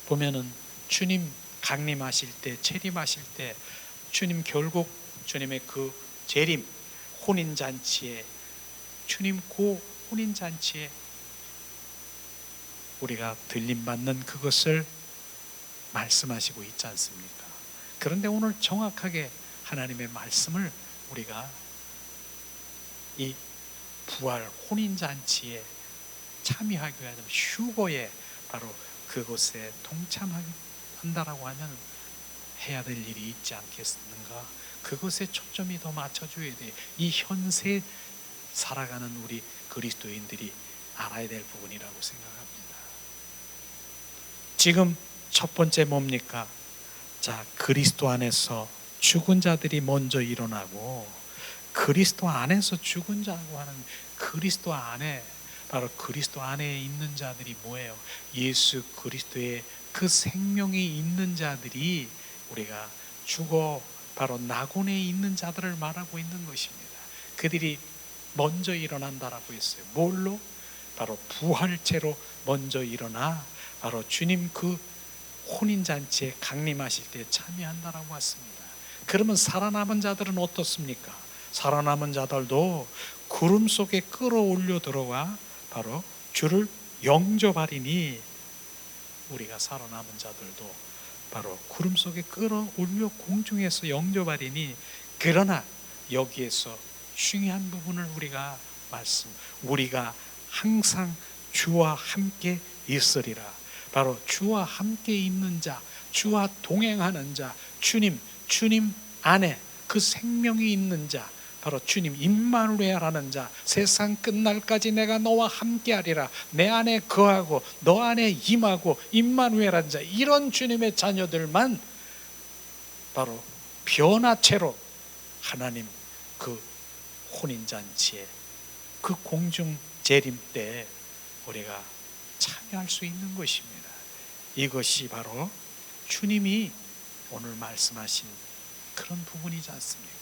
보면은 주님 강림하실 때, 재림하실 때, 주님 결국 주님의 그 재림, 혼인잔치에, 주님 그 혼인잔치에 우리가 들림받는 그것을 말씀하시고 있지 않습니까? 그런데 오늘 정확하게 하나님의 말씀을 우리가 이 부활 혼인잔치에 참여하기 위하여 휴거에 바로 그곳에 동참한다라고 하면 해야 될 일이 있지 않겠는가? 그것에 초점이 더 맞춰줘야 돼. 이 현세 살아가는 우리 그리스도인들이 알아야 될 부분이라고 생각합니다. 지금 첫 번째 뭡니까? 그리스도 안에서 죽은 자들이 먼저 일어나고, 그리스도 안에서 죽은 자라고 하는 그리스도 안에, 바로 그리스도 안에 있는 자들이 뭐예요? 예수 그리스도의 그 생명이 있는 자들이 우리가 죽어 바로 낙원에 있는 자들을 말하고 있는 것입니다. 그들이 먼저 일어난다라고 했어요. 뭘로? 바로 부활체로 먼저 일어나 바로 주님 그 혼인잔치에 강림하실 때 참여한다라고 했습니다. 그러면 살아남은 자들은 어떻습니까? 살아남은 자들도 구름 속에 끌어올려 들어와 바로 주를 영접하리니, 우리가 살아남은 자들도 바로 구름 속에 끌어올려 공중에서 영접하리니, 그러나 여기에서 중요한 부분을 우리가 항상 주와 함께 있으리라. 바로 주와 함께 있는 자, 주와 동행하는 자, 주님 안에 그 생명이 있는 자, 바로 주님 임마누엘하는 자, 세상 끝날까지 내가 너와 함께하리라, 내 안에 거하고 너 안에 임하고 임마누엘한 자, 이런 주님의 자녀들만 바로 변화체로 하나님 그 혼인잔치에, 그 공중 재림 때에 우리가 참여할 수 있는 것입니다. 이것이 바로 주님이 오늘 말씀하신 그런 부분이지 않습니까?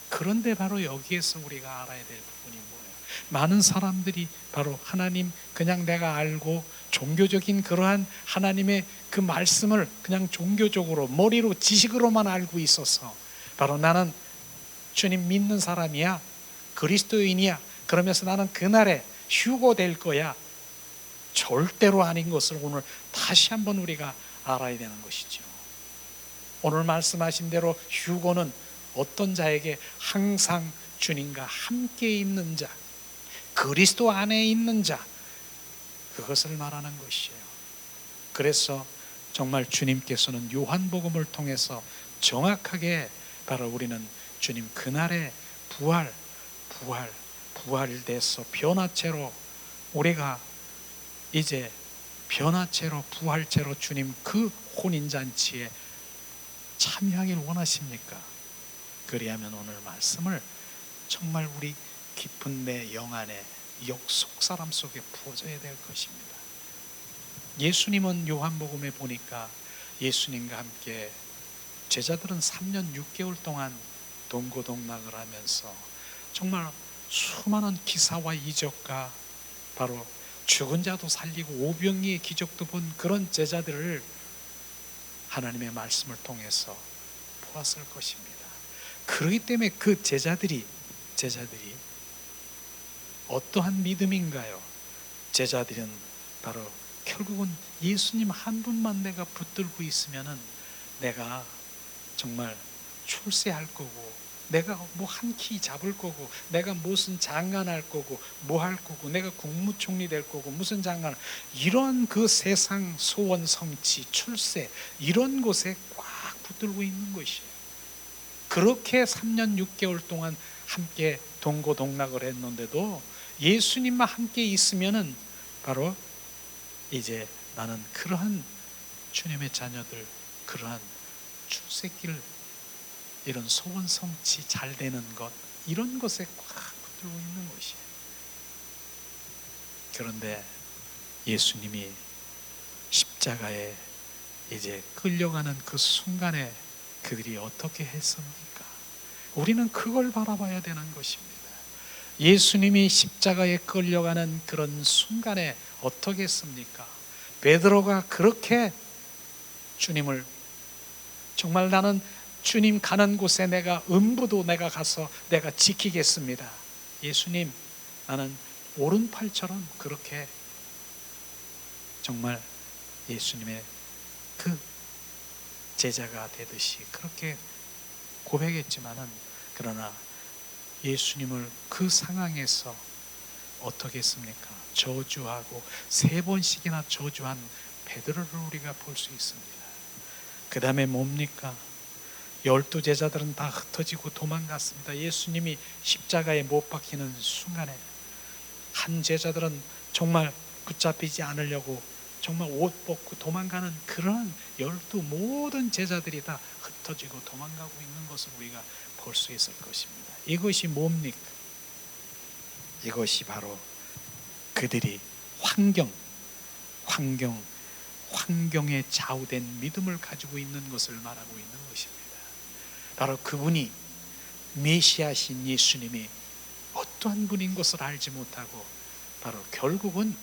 그런데 바로 여기에서 우리가 알아야 될 부분이 뭐예요? 많은 사람들이 바로 하나님 그냥 내가 알고 종교적인 그러한 하나님의 그 말씀을 그냥 종교적으로 머리로 지식으로만 알고 있어서 바로 나는 주님 믿는 사람이야, 그리스도인이야, 그러면서 나는 그날에 휴거될 거야. 절대로 아닌 것을 오늘 다시 한번 우리가 알아야 되는 것이죠. 오늘 말씀하신 대로 휴거는 어떤 자에게 항상 주님과 함께 있는 자, 그리스도 안에 있는 자, 그것을 말하는 것이에요. 그래서 정말 주님께서는 요한복음을 통해서 정확하게 바로 우리는 주님 그날의 부활돼서 변화체로 우리가 이제 변화체로 부활체로 주님 그 혼인잔치에 참여하길 원하십니까? 그리하면 오늘 말씀을 정말 우리 깊은 내 영 안에 속사람 속에 부어져야 될 것입니다. 예수님은 요한복음에 보니까 예수님과 함께 제자들은 3년 6개월 동안 동고동락을 하면서 정말 수많은 기사와 이적과 바로 죽은 자도 살리고 오병이의 기적도 본 그런 제자들을 하나님의 말씀을 통해서 보았을 것입니다. 그렇기 때문에 그 제자들이 어떠한 믿음인가요? 제자들은 바로 결국은 예수님 한 분만 내가 붙들고 있으면은 내가 정말 출세할 거고, 내가 뭐 한 키 잡을 거고, 내가 무슨 장관할 거고, 뭐 할 거고, 내가 국무총리 될 거고, 무슨 장관, 이런 그 세상 소원 성취 출세 이런 곳에 꽉 붙들고 있는 것이에요. 그렇게 3년 6개월 동안 함께 동고동락을 했는데도 예수님만 함께 있으면은 바로 이제 나는 그러한 주님의 자녀들, 그러한 출세길, 이런 소원 성취 잘 되는 것, 이런 것에 꽉 붙들고 있는 것이에요. 그런데 예수님이 십자가에 이제 끌려가는 그 순간에 그들이 어떻게 했습니까? 우리는 그걸 바라봐야 되는 것입니다. 예수님이 십자가에 끌려가는 그런 순간에 어떻게 했습니까? 베드로가 그렇게 주님을 정말 나는 주님 가는 곳에 내가 음부도 내가 가서 내가 지키겠습니다. 예수님, 나는 오른팔처럼 그렇게 정말 예수님의 그 제자가 되듯이 그렇게 고백했지만은, 그러나 예수님을 그 상황에서 어떻게 했습니까? 저주하고 3번씩이나 저주한 베드로를 우리가 볼 수 있습니다. 그 다음에 뭡니까? 12제자들은 다 흩어지고 도망갔습니다. 예수님이 십자가에 못 박히는 순간에 한 제자들은 정말 붙잡히지 않으려고 정말 옷 벗고 도망가는 그런 12 모든 제자들이 다 흩어지고 도망가고 있는 것을 우리가 볼 수 있을 것입니다. 이것이 뭡니까? 이것이 바로 그들이 환경에 좌우된 믿음을 가지고 있는 것을 말하고 있는 것입니다. 바로 그분이 메시아신 예수님이 어떠한 분인 것을 알지 못하고 바로 결국은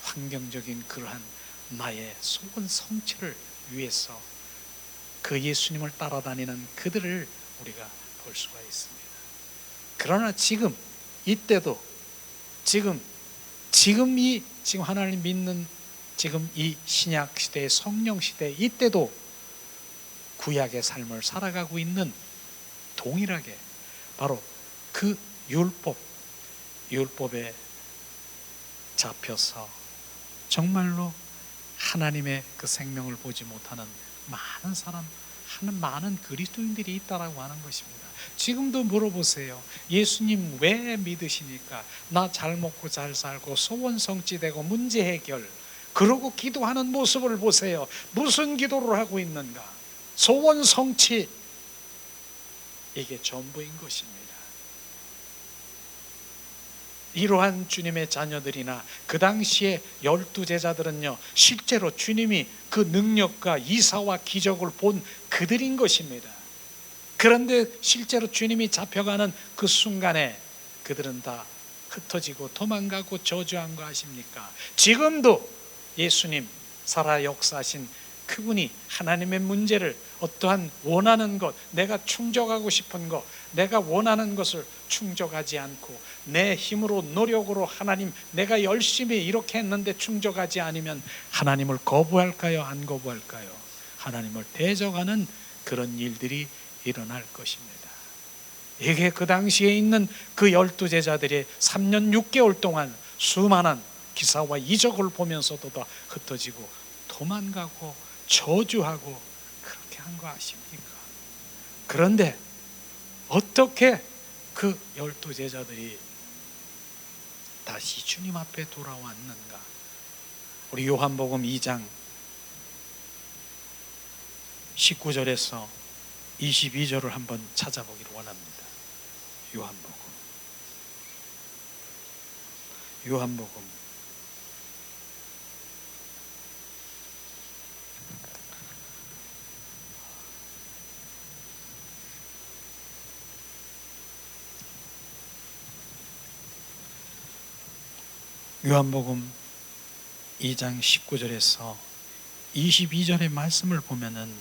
환경적인 그러한 나의 소원 성취를 위해서 그 예수님을 따라다니는 그들을 우리가 볼 수가 있습니다. 그러나 지금 이때도 지금 하나님 믿는 지금 이 신약 시대, 성령 시대, 이때도 구약의 삶을 살아가고 있는 동일하게 바로 그 율법에 잡혀서 정말로 하나님의 그 생명을 보지 못하는 많은 사람, 많은 그리스도인들이 있다라고 하는 것입니다. 지금도 물어보세요. 예수님 왜 믿으시니까? 나 잘 먹고 잘 살고 소원 성취되고 문제 해결, 그러고 기도하는 모습을 보세요. 무슨 기도를 하고 있는가? 소원 성취, 이게 전부인 것입니다. 이러한 주님의 자녀들이나 그 당시에 12제자들은요, 실제로 주님이 그 능력과 이사와 기적을 본 그들인 것입니다. 그런데 실제로 주님이 잡혀가는 그 순간에 그들은 다 흩어지고 도망가고 저주한 거 아십니까? 지금도 예수님 살아 역사하신 그분이 하나님의 문제를, 어떠한 원하는 것, 내가 충족하고 싶은 것, 내가 원하는 것을 충족하지 않고 내 힘으로 노력으로 하나님 내가 열심히 이렇게 했는데 충족하지 않으면 하나님을 거부할까요? 안 거부할까요? 하나님을 대적하는 그런 일들이 일어날 것입니다. 이게 그 당시에 있는 그 12제자들이 3년 6개월 동안 수많은 기사와 이적을 보면서도 다 흩어지고 도망가고 저주하고 그렇게 한 거 아십니까? 그런데 어떻게 그 12제자들이 다시 주님 앞에 돌아왔는가? 우리 요한복음 2장 19절에서 22절을 한번 찾아보기를 원합니다. 요한복음 요한복음 2장 19절에서 22절의 말씀을 보면은,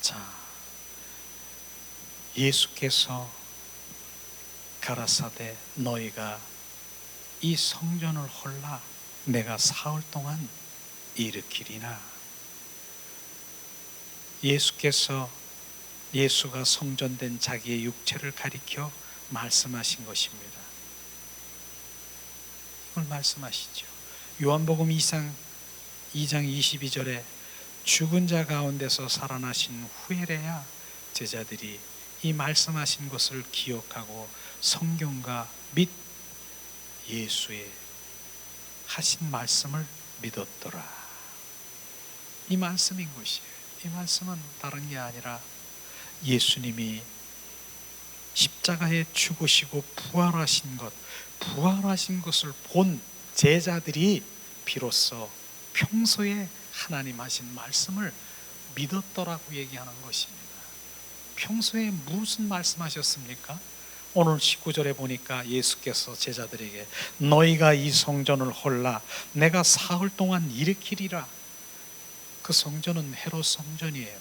자, 예수께서 가라사대 너희가 이 성전을 헐라 내가 사흘 동안 일으키리나. 예수가 성전된 자기의 육체를 가리켜 말씀하신 것입니다. 이걸 말씀하시죠. 요한복음 2장 22절에 죽은 자 가운데서 살아나신 후에래야 제자들이 이 말씀하신 것을 기억하고 성경과 및 예수의 하신 말씀을 믿었더라. 이 말씀인 것이에요. 이 말씀은 다른 게 아니라 예수님이 십자가에 죽으시고 부활하신 것을 본 제자들이 비로소 평소에 하나님 하신 말씀을 믿었더라고 얘기하는 것입니다. 평소에 무슨 말씀하셨습니까? 오늘 19절에 보니까 예수께서 제자들에게 너희가 이 성전을 헐라 내가 사흘 동안 일으키리라. 그 성전은 헤롯 성전이에요.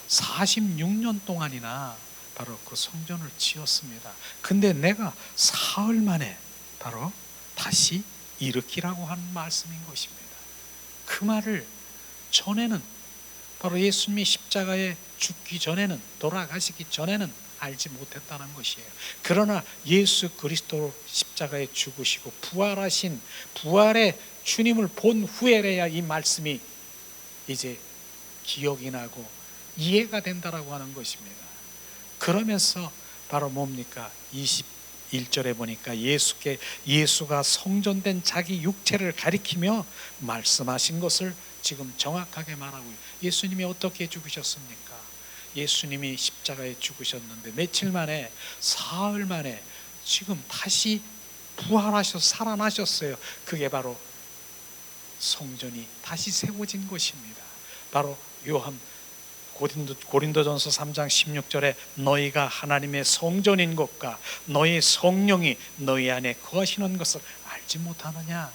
46년 동안이나 바로 그 성전을 지었습니다. 근데 내가 사흘 만에 바로 다시 일으키라고 하는 말씀인 것입니다. 그 말을 전에는, 바로 예수님이 십자가에 죽기 전에는, 돌아가시기 전에는 알지 못했다는 것이에요. 그러나 예수 그리스도 십자가에 죽으시고 부활하신 부활의 주님을 본 후에야 이 말씀이 이제 기억이 나고 이해가 된다라고 하는 것입니다. 그러면서 바로 뭡니까? 21절에 보니까 예수가 성전된 자기 육체를 가리키며 말씀하신 것을 지금 정확하게 말하고 있어요. 예수님이 어떻게 죽으셨습니까? 예수님이 십자가에 죽으셨는데 며칠 만에, 사흘 만에 지금 다시 부활하셔서 살아나셨어요. 그게 바로 성전이 다시 세워진 것입니다. 바로 고린도전서 3장 16절에 너희가 하나님의 성전인 것과 너희 성령이 너희 안에 거하시는 것을 알지 못하느냐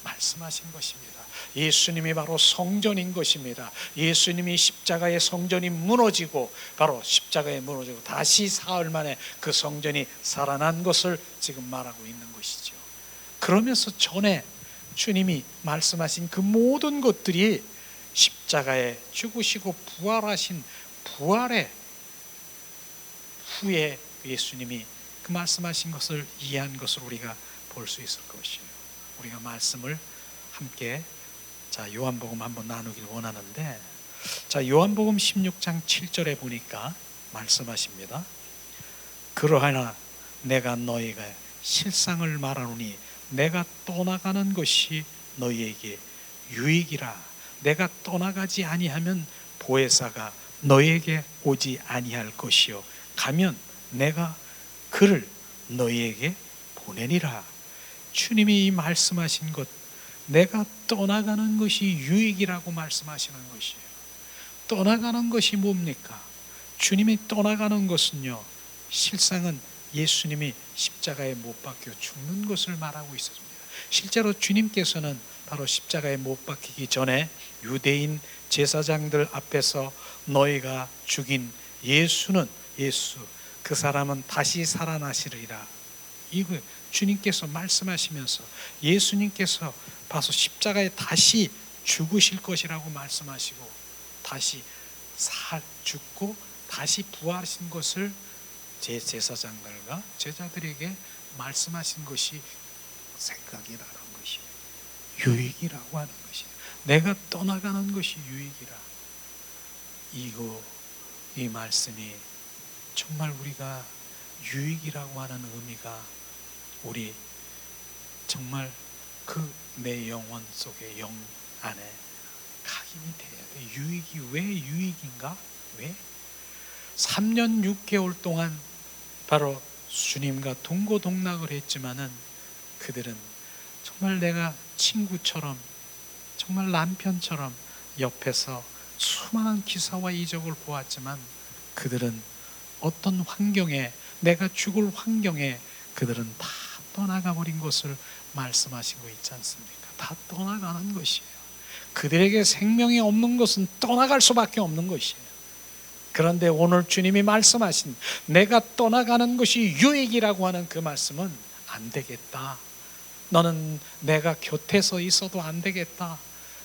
말씀하신 것입니다. 예수님이 바로 성전인 것입니다. 예수님이 십자가의 성전이 무너지고 바로 십자가에 무너지고 다시 사흘 만에 그 성전이 살아난 것을 지금 말하고 있는 것이죠. 그러면서 전에 주님이 말씀하신 그 모든 것들이 십자가에 죽으시고 부활하신 부활의 후에 예수님이 그 말씀하신 것을 이해한 것을 우리가 볼 수 있을 것이에요. 우리가 말씀을 함께 자, 요한복음 한번 나누길 원하는데, 자, 요한복음 16장 7절에 보니까 말씀하십니다. 그러하나 내가 너희가 실상을 말하노니 내가 떠나가는 것이 너희에게 유익이라. 내가 떠나가지 아니하면 보혜사가 너희에게 오지 아니할 것이요 가면 내가 그를 너희에게 보내리라. 주님이 말씀하신 것, 내가 떠나가는 것이 유익이라고 말씀하시는 것이에요. 떠나가는 것이 뭡니까? 주님이 떠나가는 것은요, 실상은 예수님이 십자가에 못 박혀 죽는 것을 말하고 있었습니다. 실제로 주님께서는 바로 십자가에 못 박히기 전에 유대인 제사장들 앞에서 너희가 죽인 예수는, 예수 그 사람은 다시 살아나시리라, 이거 주님께서 말씀하시면서 예수님께서 봐서 십자가에 다시 죽으실 것이라고 말씀하시고 다시 죽고 다시 부활하신 것을 제사장들과 제자들에게 말씀하신 것이 생각이 나는 것이에요. 유익이라고 하는 것이에요. 내가 떠나가는 것이 유익이라. 이 말씀이 정말 우리가 유익이라고 하는 의미가 우리 정말 그 내 영혼 속에 영 안에 각인이 돼야 돼. 유익이 왜 유익인가? 왜? 3년 6개월 동안 바로 주님과 동고동락을 했지만은 그들은 정말 내가 친구처럼, 정말 남편처럼 옆에서 수많은 기사와 이적을 보았지만 그들은 어떤 환경에, 내가 죽을 환경에 그들은 다 떠나가 버린 것을 말씀하시고 있지 않습니까? 다 떠나가는 것이에요. 그들에게 생명이 없는 것은 떠나갈 수밖에 없는 것이에요. 그런데 오늘 주님이 말씀하신 내가 떠나가는 것이 유익이라고 하는 그 말씀은 안 되겠다. 너는 내가 곁에서 있어도 안 되겠다.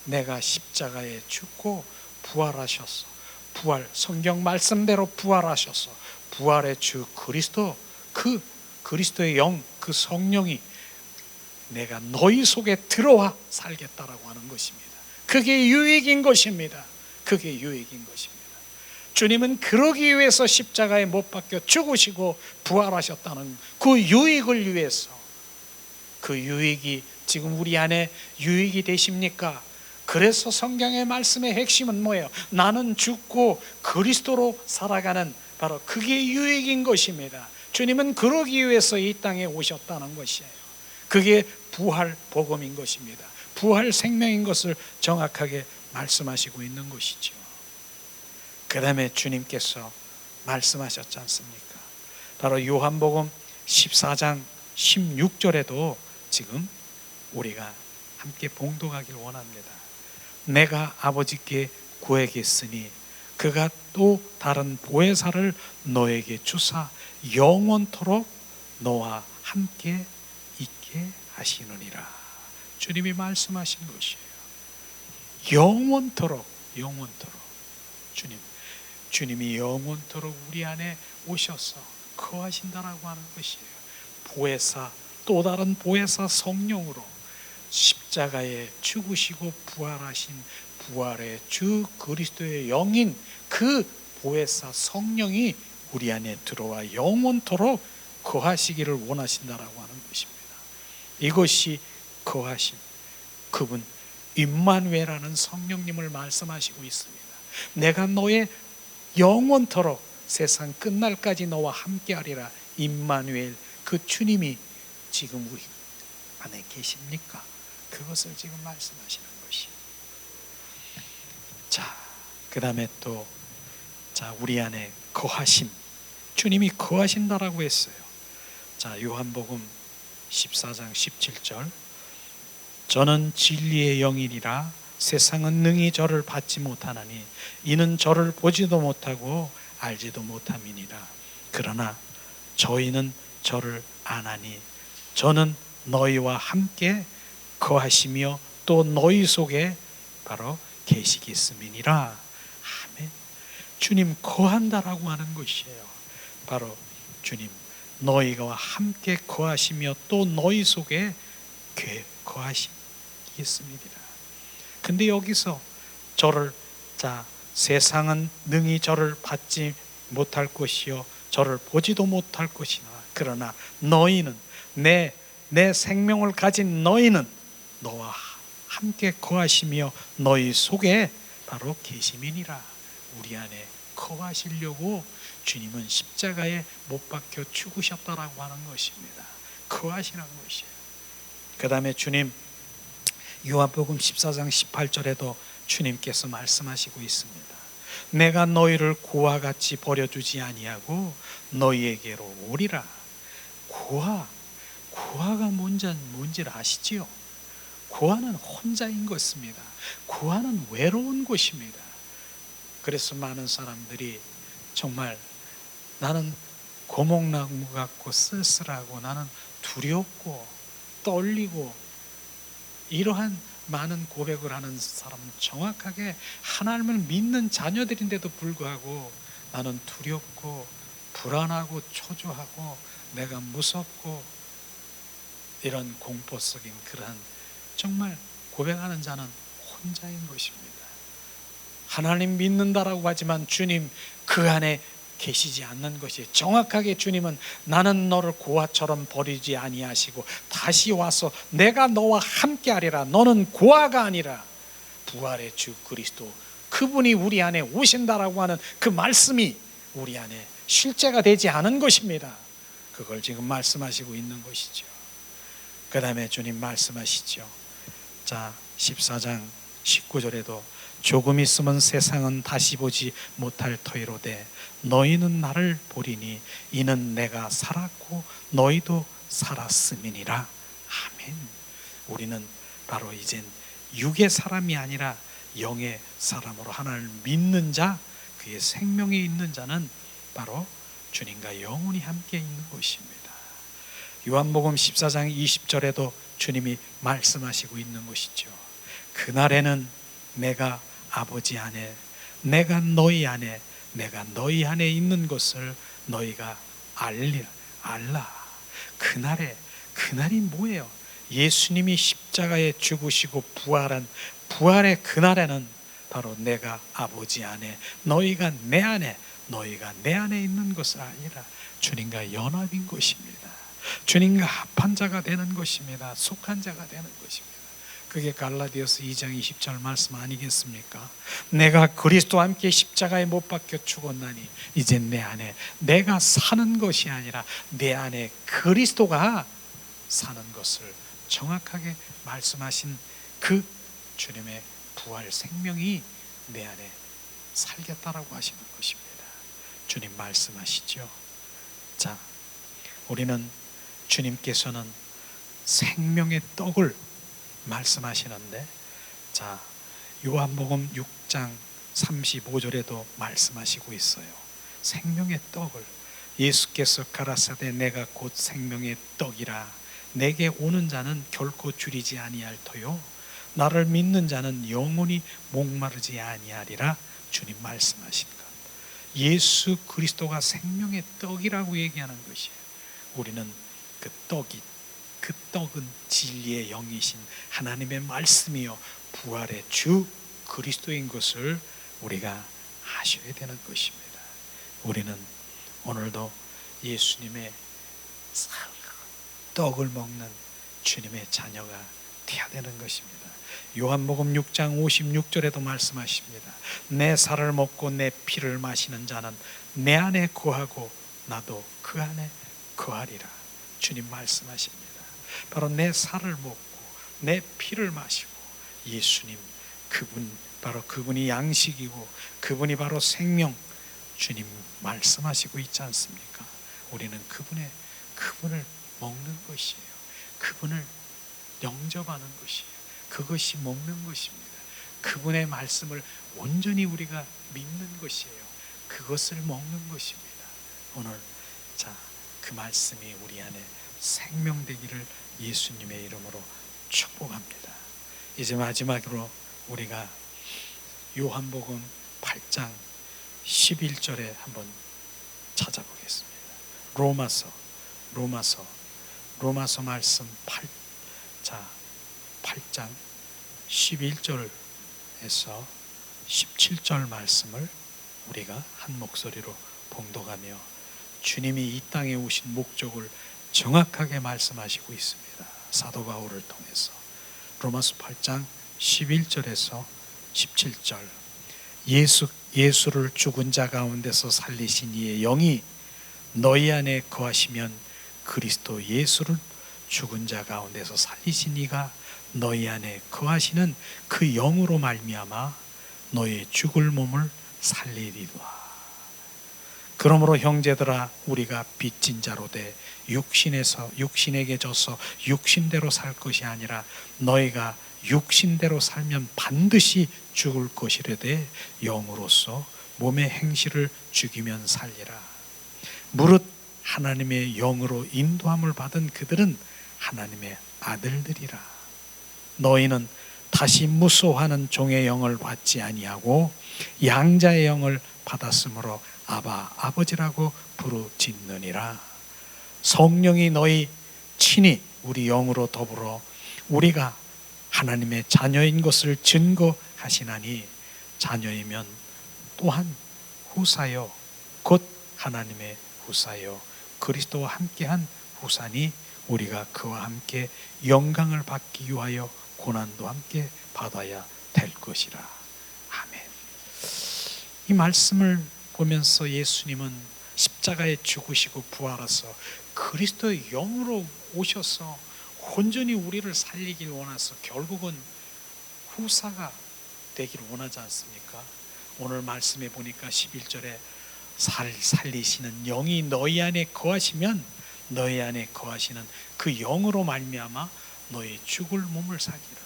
내가 십자가에 죽고 부활하셨어. 부활, 성경 말씀대로 부활하셨어. 부활의 주 그리스도, 그 그리스도의 영, 그 성령이 내가 너희 속에 들어와 살겠다라고 하는 것입니다. 그게 유익인 것입니다. 그게 유익인 것입니다. 주님은 그러기 위해서 십자가에 못 박혀 죽으시고 부활하셨다는 그 유익을 위해서, 그 유익이 지금 우리 안에 유익이 되십니까? 그래서 성경의 말씀의 핵심은 뭐예요? 나는 죽고 그리스도로 살아가는, 바로 그게 유익인 것입니다. 주님은 그러기 위해서 이 땅에 오셨다는 것이에요. 그게 부활 복음인 것입니다. 부활 생명인 것을 정확하게 말씀하시고 있는 것이죠. 그 다음에 주님께서 말씀하셨지 않습니까? 바로 요한복음 14장 16절에도 지금 우리가 함께 봉독하길 원합니다. 내가 아버지께 구하겠으니 그가 또 다른 보혜사를 너에게 주사 영원토록 너와 함께 있게 하시느니라. 주님이 말씀하신 것이에요. 영원토록, 영원토록. 주님이 영원토록 우리 안에 오셔서 거하신다라고 하는 것이에요. 보혜사, 또 다른 보혜사 성령으로 십자가에 죽으시고 부활하신 부활의 주 그리스도의 영인 그 보혜사 성령이 우리 안에 들어와 영원토록 거하시기를 원하신다라고 하는 것입니다. 이것이 거하심, 그분 임마누엘이라는 성령님을 말씀하시고 있습니다. 내가 너의 영원토록 세상 끝날까지 너와 함께하리라. 임마누엘, 그 주님이 지금 우리 안에 계십니까? 그것을 지금 말씀하시는 것이. 자, 그 다음에 또 우리 안에 거하심, 주님이 거하신다라고 했어요. 자, 요한복음 14장 17절, 저는 진리의 영이니라 세상은 능히 저를 받지 못하나니 이는 저를 보지도 못하고 알지도 못함이니라. 그러나 저희는 저를 아나니 저는 너희와 함께 거하시며 또 너희 속에 바로 계시겠음이니라. 아멘. 주님 거한다라고 하는 것이에요. 바로 주님 너희와 함께 거하시며 또 너희 속에 거하시겠습니다. 근데 여기서 저를 세상은 능히 저를 받지 못할 것이요 저를 보지도 못할 것이나 그러나 너희는 내 생명을 가진 너희는 너와 함께 거하시며 너희 속에 바로 계심이니라. 우리 안에 거하시려고 주님은 십자가에 못 박혀 죽으셨다라고 하는 것입니다. 거하시라는 것이에요. 그 다음에 주님 요한복음 14장 18절에도 주님께서 말씀하시고 있습니다. 내가 너희를 고와 같이 버려두지 아니하고 너희에게로 오리라. 고아가 뭔지를 아시지요? 고아는 혼자인 것입니다. 고아는 외로운 것입니다. 그래서 많은 사람들이 정말 나는 고목나무 같고 쓸쓸하고 나는 두렵고 떨리고 이러한 많은 고백을 하는 사람은 정확하게 하나님을 믿는 자녀들인데도 불구하고 나는 두렵고 불안하고 초조하고 내가 무섭고 이런 공포 속인 그러한 정말 고백하는 자는 혼자인 것입니다. 하나님 믿는다라고 하지만 주님 그 안에 계시지 않는 것이 정확하게 주님은 나는 너를 고아처럼 버리지 아니하시고 다시 와서 내가 너와 함께하리라. 너는 고아가 아니라 부활의 주 그리스도 그분이 우리 안에 오신다라고 하는 그 말씀이 우리 안에 실제가 되지 않은 것입니다. 그걸 지금 말씀하시고 있는 것이죠. 그 다음에 주님 말씀하시죠. 14장 19절에도 조금 있으면 세상은 다시 보지 못할 터이로되 너희는 나를 보리니 이는 내가 살았고 너희도 살았음이니라. 아멘. 우리는 바로 이젠 육의 사람이 아니라 영의 사람으로 하나님을 믿는 자, 그의 생명이 있는 자는 바로 주님과 영원히 함께 있는 것입니다. 요한복음 14장 20절에도 주님이 말씀하시고 있는 것이죠. 그날에는 내가 아버지 안에, 내가 너희 안에, 내가 너희 안에 있는 것을 너희가 알라. 그날이 뭐예요? 예수님이 십자가에 죽으시고 부활의 그날에는 바로 내가 아버지 안에, 너희가 내 안에, 너희가 내 안에 있는 것을 아니라 주님과 연합인 것입니다. 주님과 합한 자가 되는 것입니다. 속한 자가 되는 것입니다. 그게 갈라디아서 2장 20절 말씀 아니겠습니까? 내가 그리스도와 함께 십자가에 못 박혀 죽었나니 이제 내 안에 내가 사는 것이 아니라 내 안에 그리스도가 사는 것을 정확하게 말씀하신 그 주님의 부활 생명이 내 안에 살겠다라고 하시는 것입니다. 주님 말씀하시죠. 우리는 주님께서는 생명의 떡을 말씀하시는데 요한복음 6장 35절에도 말씀하시고 있어요. 생명의 떡을 예수께서 가라사대 내가 곧 생명의 떡이라 내게 오는 자는 결코 줄이지 아니할 터요 나를 믿는 자는 영원히 목마르지 아니하리라. 주님 말씀하신 것, 예수 그리스도가 생명의 떡이라고 얘기하는 것이에요. 우리는 그 떡은 진리의 영이신 하나님의 말씀이요 부활의 주 그리스도인 것을 우리가 아셔야 되는 것입니다. 우리는 오늘도 예수님의 떡을 먹는 주님의 자녀가 되어야 되는 것입니다. 요한복음 6장 56절에도 말씀하십니다. 내 살을 먹고 내 피를 마시는 자는 내 안에 거하고 나도 그 안에 거하리라. 주님 말씀하십니다. 바로 내 살을 먹고 내 피를 마시고 예수님 바로 그분이 양식이고 그분이 바로 생명, 주님 말씀하시고 있지 않습니까? 우리는 그분을 먹는 것이에요. 그분을 영접하는 것이에요. 그것이 먹는 것입니다. 그분의 말씀을 온전히 우리가 믿는 것이에요. 그것을 먹는 것입니다. 오늘 그 말씀이 우리 안에 생명되기를 예수님의 이름으로 축복합니다. 이제 마지막으로 우리가 요한복음 8장 11절에 한번 찾아보겠습니다. 로마서 말씀 8장 11절 15절에서 17절 말씀을 우리가 한 목소리로 봉독하며 주님이 이 땅에 오신 목적을 정확하게 말씀하시고 있습니다. 사도 바울을 통해서 로마서 8장 11절에서 17절 예수를 죽은 자 가운데서 살리신 이의 영이 너희 안에 거하시면 그리스도 예수를 죽은 자 가운데서 살리신 이가 너희 안에 거하시는 그 영으로 말미암아 너희 죽을 몸을 살리리라. 그러므로 형제들아 우리가 빚진 자로 돼 육신에게 져서 육신대로 살 것이 아니라 너희가 육신대로 살면 반드시 죽을 것이라되 영으로서 몸의 행실을 죽이면 살리라. 무릇 하나님의 영으로 인도함을 받은 그들은 하나님의 아들들이라. 너희는 다시 무소하는 종의 영을 받지 아니하고 양자의 영을 받았으므로 아바 아버지라고 부르짖느니라. 성령이 너희 친히 우리 영으로 더불어 우리가 하나님의 자녀인 것을 증거하시나니 자녀이면 또한 후사요 곧 하나님의 후사요 그리스도와 함께한 후사니 우리가 그와 함께 영광을 받기 위하여 고난도 함께 받아야 될 것이라. 아멘. 이 말씀을 보면서 예수님은 십자가에 죽으시고 부활하셔서 그리스도의 영으로 오셔서 온전히 우리를 살리길 원해서 결국은 후사가 되기를 원하지 않습니까? 오늘 말씀에 보니까 11절에 살리시는 영이 너희 안에 거하시면 너희 안에 거하시는 그 영으로 말미암아 너희 죽을 몸을 살리라.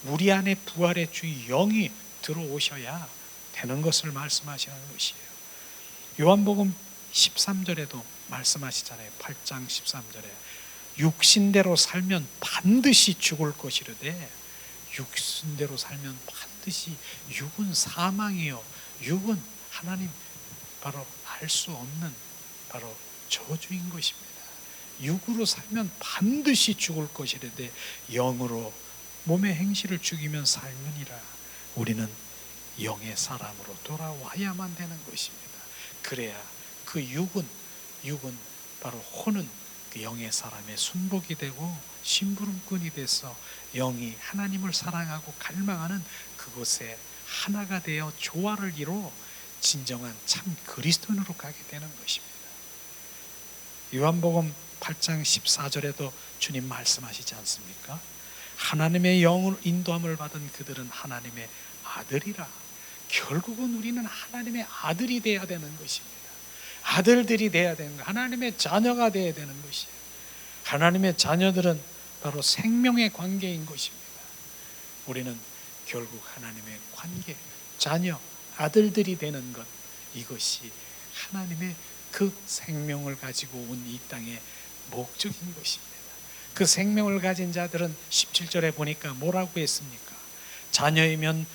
우리 안에 부활의 주 영이 들어오셔야 되는 것을 말씀하시는 것이에요. 요한복음 13절에도 말씀하시잖아요. 8장 13절에 육신대로 살면 반드시 죽을 것이르되 육신대로 살면 반드시 육은 사망이요 육은 하나님 바로 알 수 없는 바로 저주인 것입니다. 육으로 살면 반드시 죽을 것이라되 영으로 몸의 행실을 죽이면 살느니라. 우리는 영의 사람으로 돌아와야만 되는 것입니다. 그래야 그 육은 바로 혼은 그 영의 사람의 순복이 되고 심부름꾼이 돼서 영이 하나님을 사랑하고 갈망하는 그곳에 하나가 되어 조화를 이루어 진정한 참 그리스도인으로 가게 되는 것입니다. 요한복음 8장 14절에도 주님 말씀하시지 않습니까? 하나님의 영으로 인도함을 받은 그들은 하나님의 아들이라. 결국은 우리는 하나님의 아들이 되어야 되는 것입니다. 아들들이 되어야 되는 것, 하나님의 자녀가 되어야 되는 것이에요. 하나님의 자녀들은 바로 생명의 관계인 것입니다. 우리는 결국 하나님의 관계, 자녀, 아들들이 되는 것, 이것이 하나님의 그 생명을 가지고 온 이 땅의 목적인 것입니다. 그 생명을 가진 자들은 17절에 보니까 뭐라고 했습니까? 자녀이면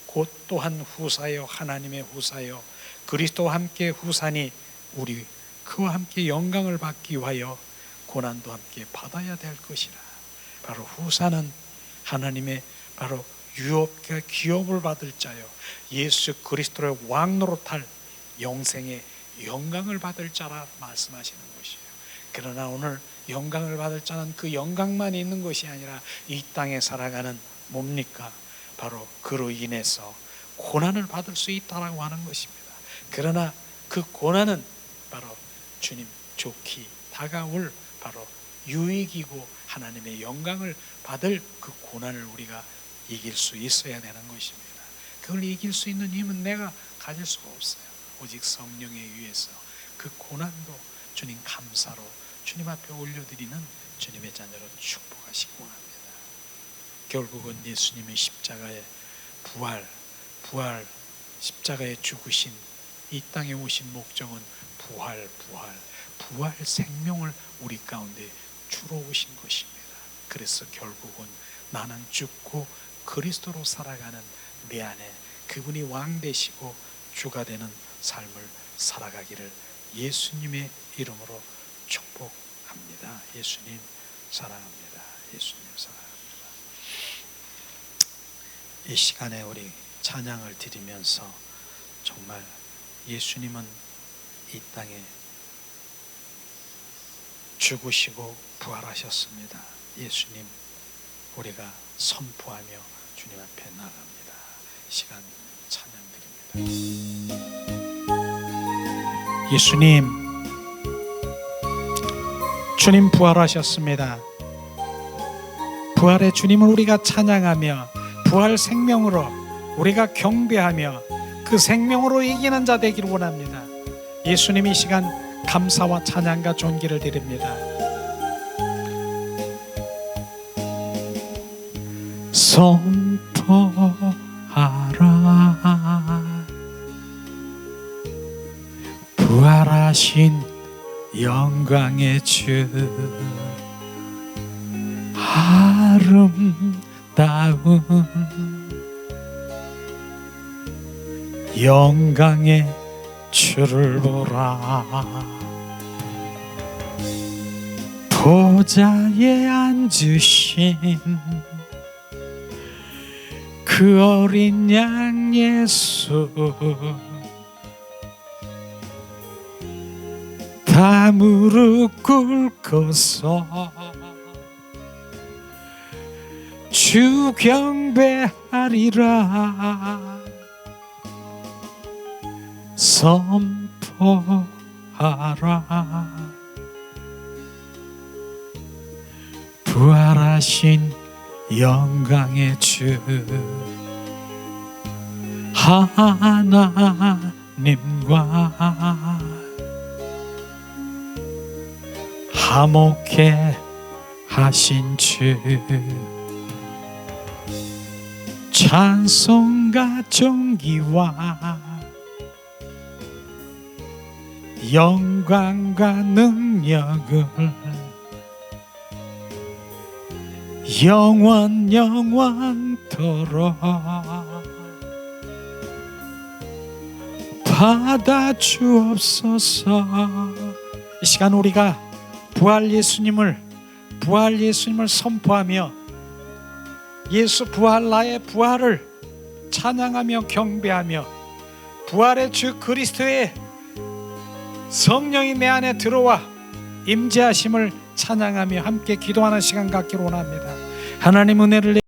곧 또한 후사요 하나님의 후사요 그리스도와 함께 후사니 우리 그와 함께 영광을 받기 위하여 고난도 함께 받아야 될 것이라. 바로 후사는 하나님의 바로 유업과 기업을 받을 자요 예수 그리스도를 왕노릇할 영생의 영광을 받을 자라 말씀하시는 것이에요. 그러나 오늘 영광을 받을 자는 그 영광만 있는 것이 아니라 이 땅에 살아가는 뭡니까? 바로 그로 인해서 고난을 받을 수 있다라고 하는 것입니다. 그러나 그 고난은 바로 주님 좋게 다가올 바로 유익이고 하나님의 영광을 받을 그 고난을 우리가 이길 수 있어야 되는 것입니다. 그걸 이길 수 있는 힘은 내가 가질 수가 없어요. 오직 성령에 의해서 그 고난도 주님 감사로 주님 앞에 올려드리는 주님의 자녀로 축복하시고 합니다. 결국은 예수님의 십자가의 부활 십자가에 죽으신 이 땅에 오신 목적은 부활 생명을 우리 가운데 주러 오신 것입니다. 그래서 결국은 나는 죽고 그리스도로 살아가는 내 안에 그분이 왕 되시고 주가 되는 삶을 살아가기를 예수님의 이름으로 축복합니다. 예수님 사랑합니다. 예수님 사랑합니다. 이 시간에 우리 찬양을 드리면서 정말 예수님은 이 땅에 죽으시고 부활하셨습니다. 예수님 우리가 선포하며 주님 앞에 나갑니다. 시간 찬양드립니다. 예수님, 주님 부활하셨습니다. 부활의 주님을 우리가 찬양하며 부활 생명으로 우리가 경배하며 그 생명으로 이기는 자 되기를 원합니다. 예수님 이 시간 감사와 찬양과 존귀를 드립니다. 선포하라 부활하신 영광의 주 아름다운 영광의 주를 보라 보좌에 앉으신 그 어린 양 예수 다 무릎 꿇고서 주 경배하리라 선포하라 부활하신 영광의 주 하나님과 화목해 하신 주 찬송과 존귀와 영광과 능력을 영원토록 받아 주옵소서. 이 시간 우리가 부활 예수님을 선포하며 예수 부활 나의 부활을 찬양하며 경배하며 부활의 주 그리스도의 성령이 내 안에 들어와 임재하심을 찬양하며 함께 기도하는 시간 갖기를 원합니다. 하나님 은혜를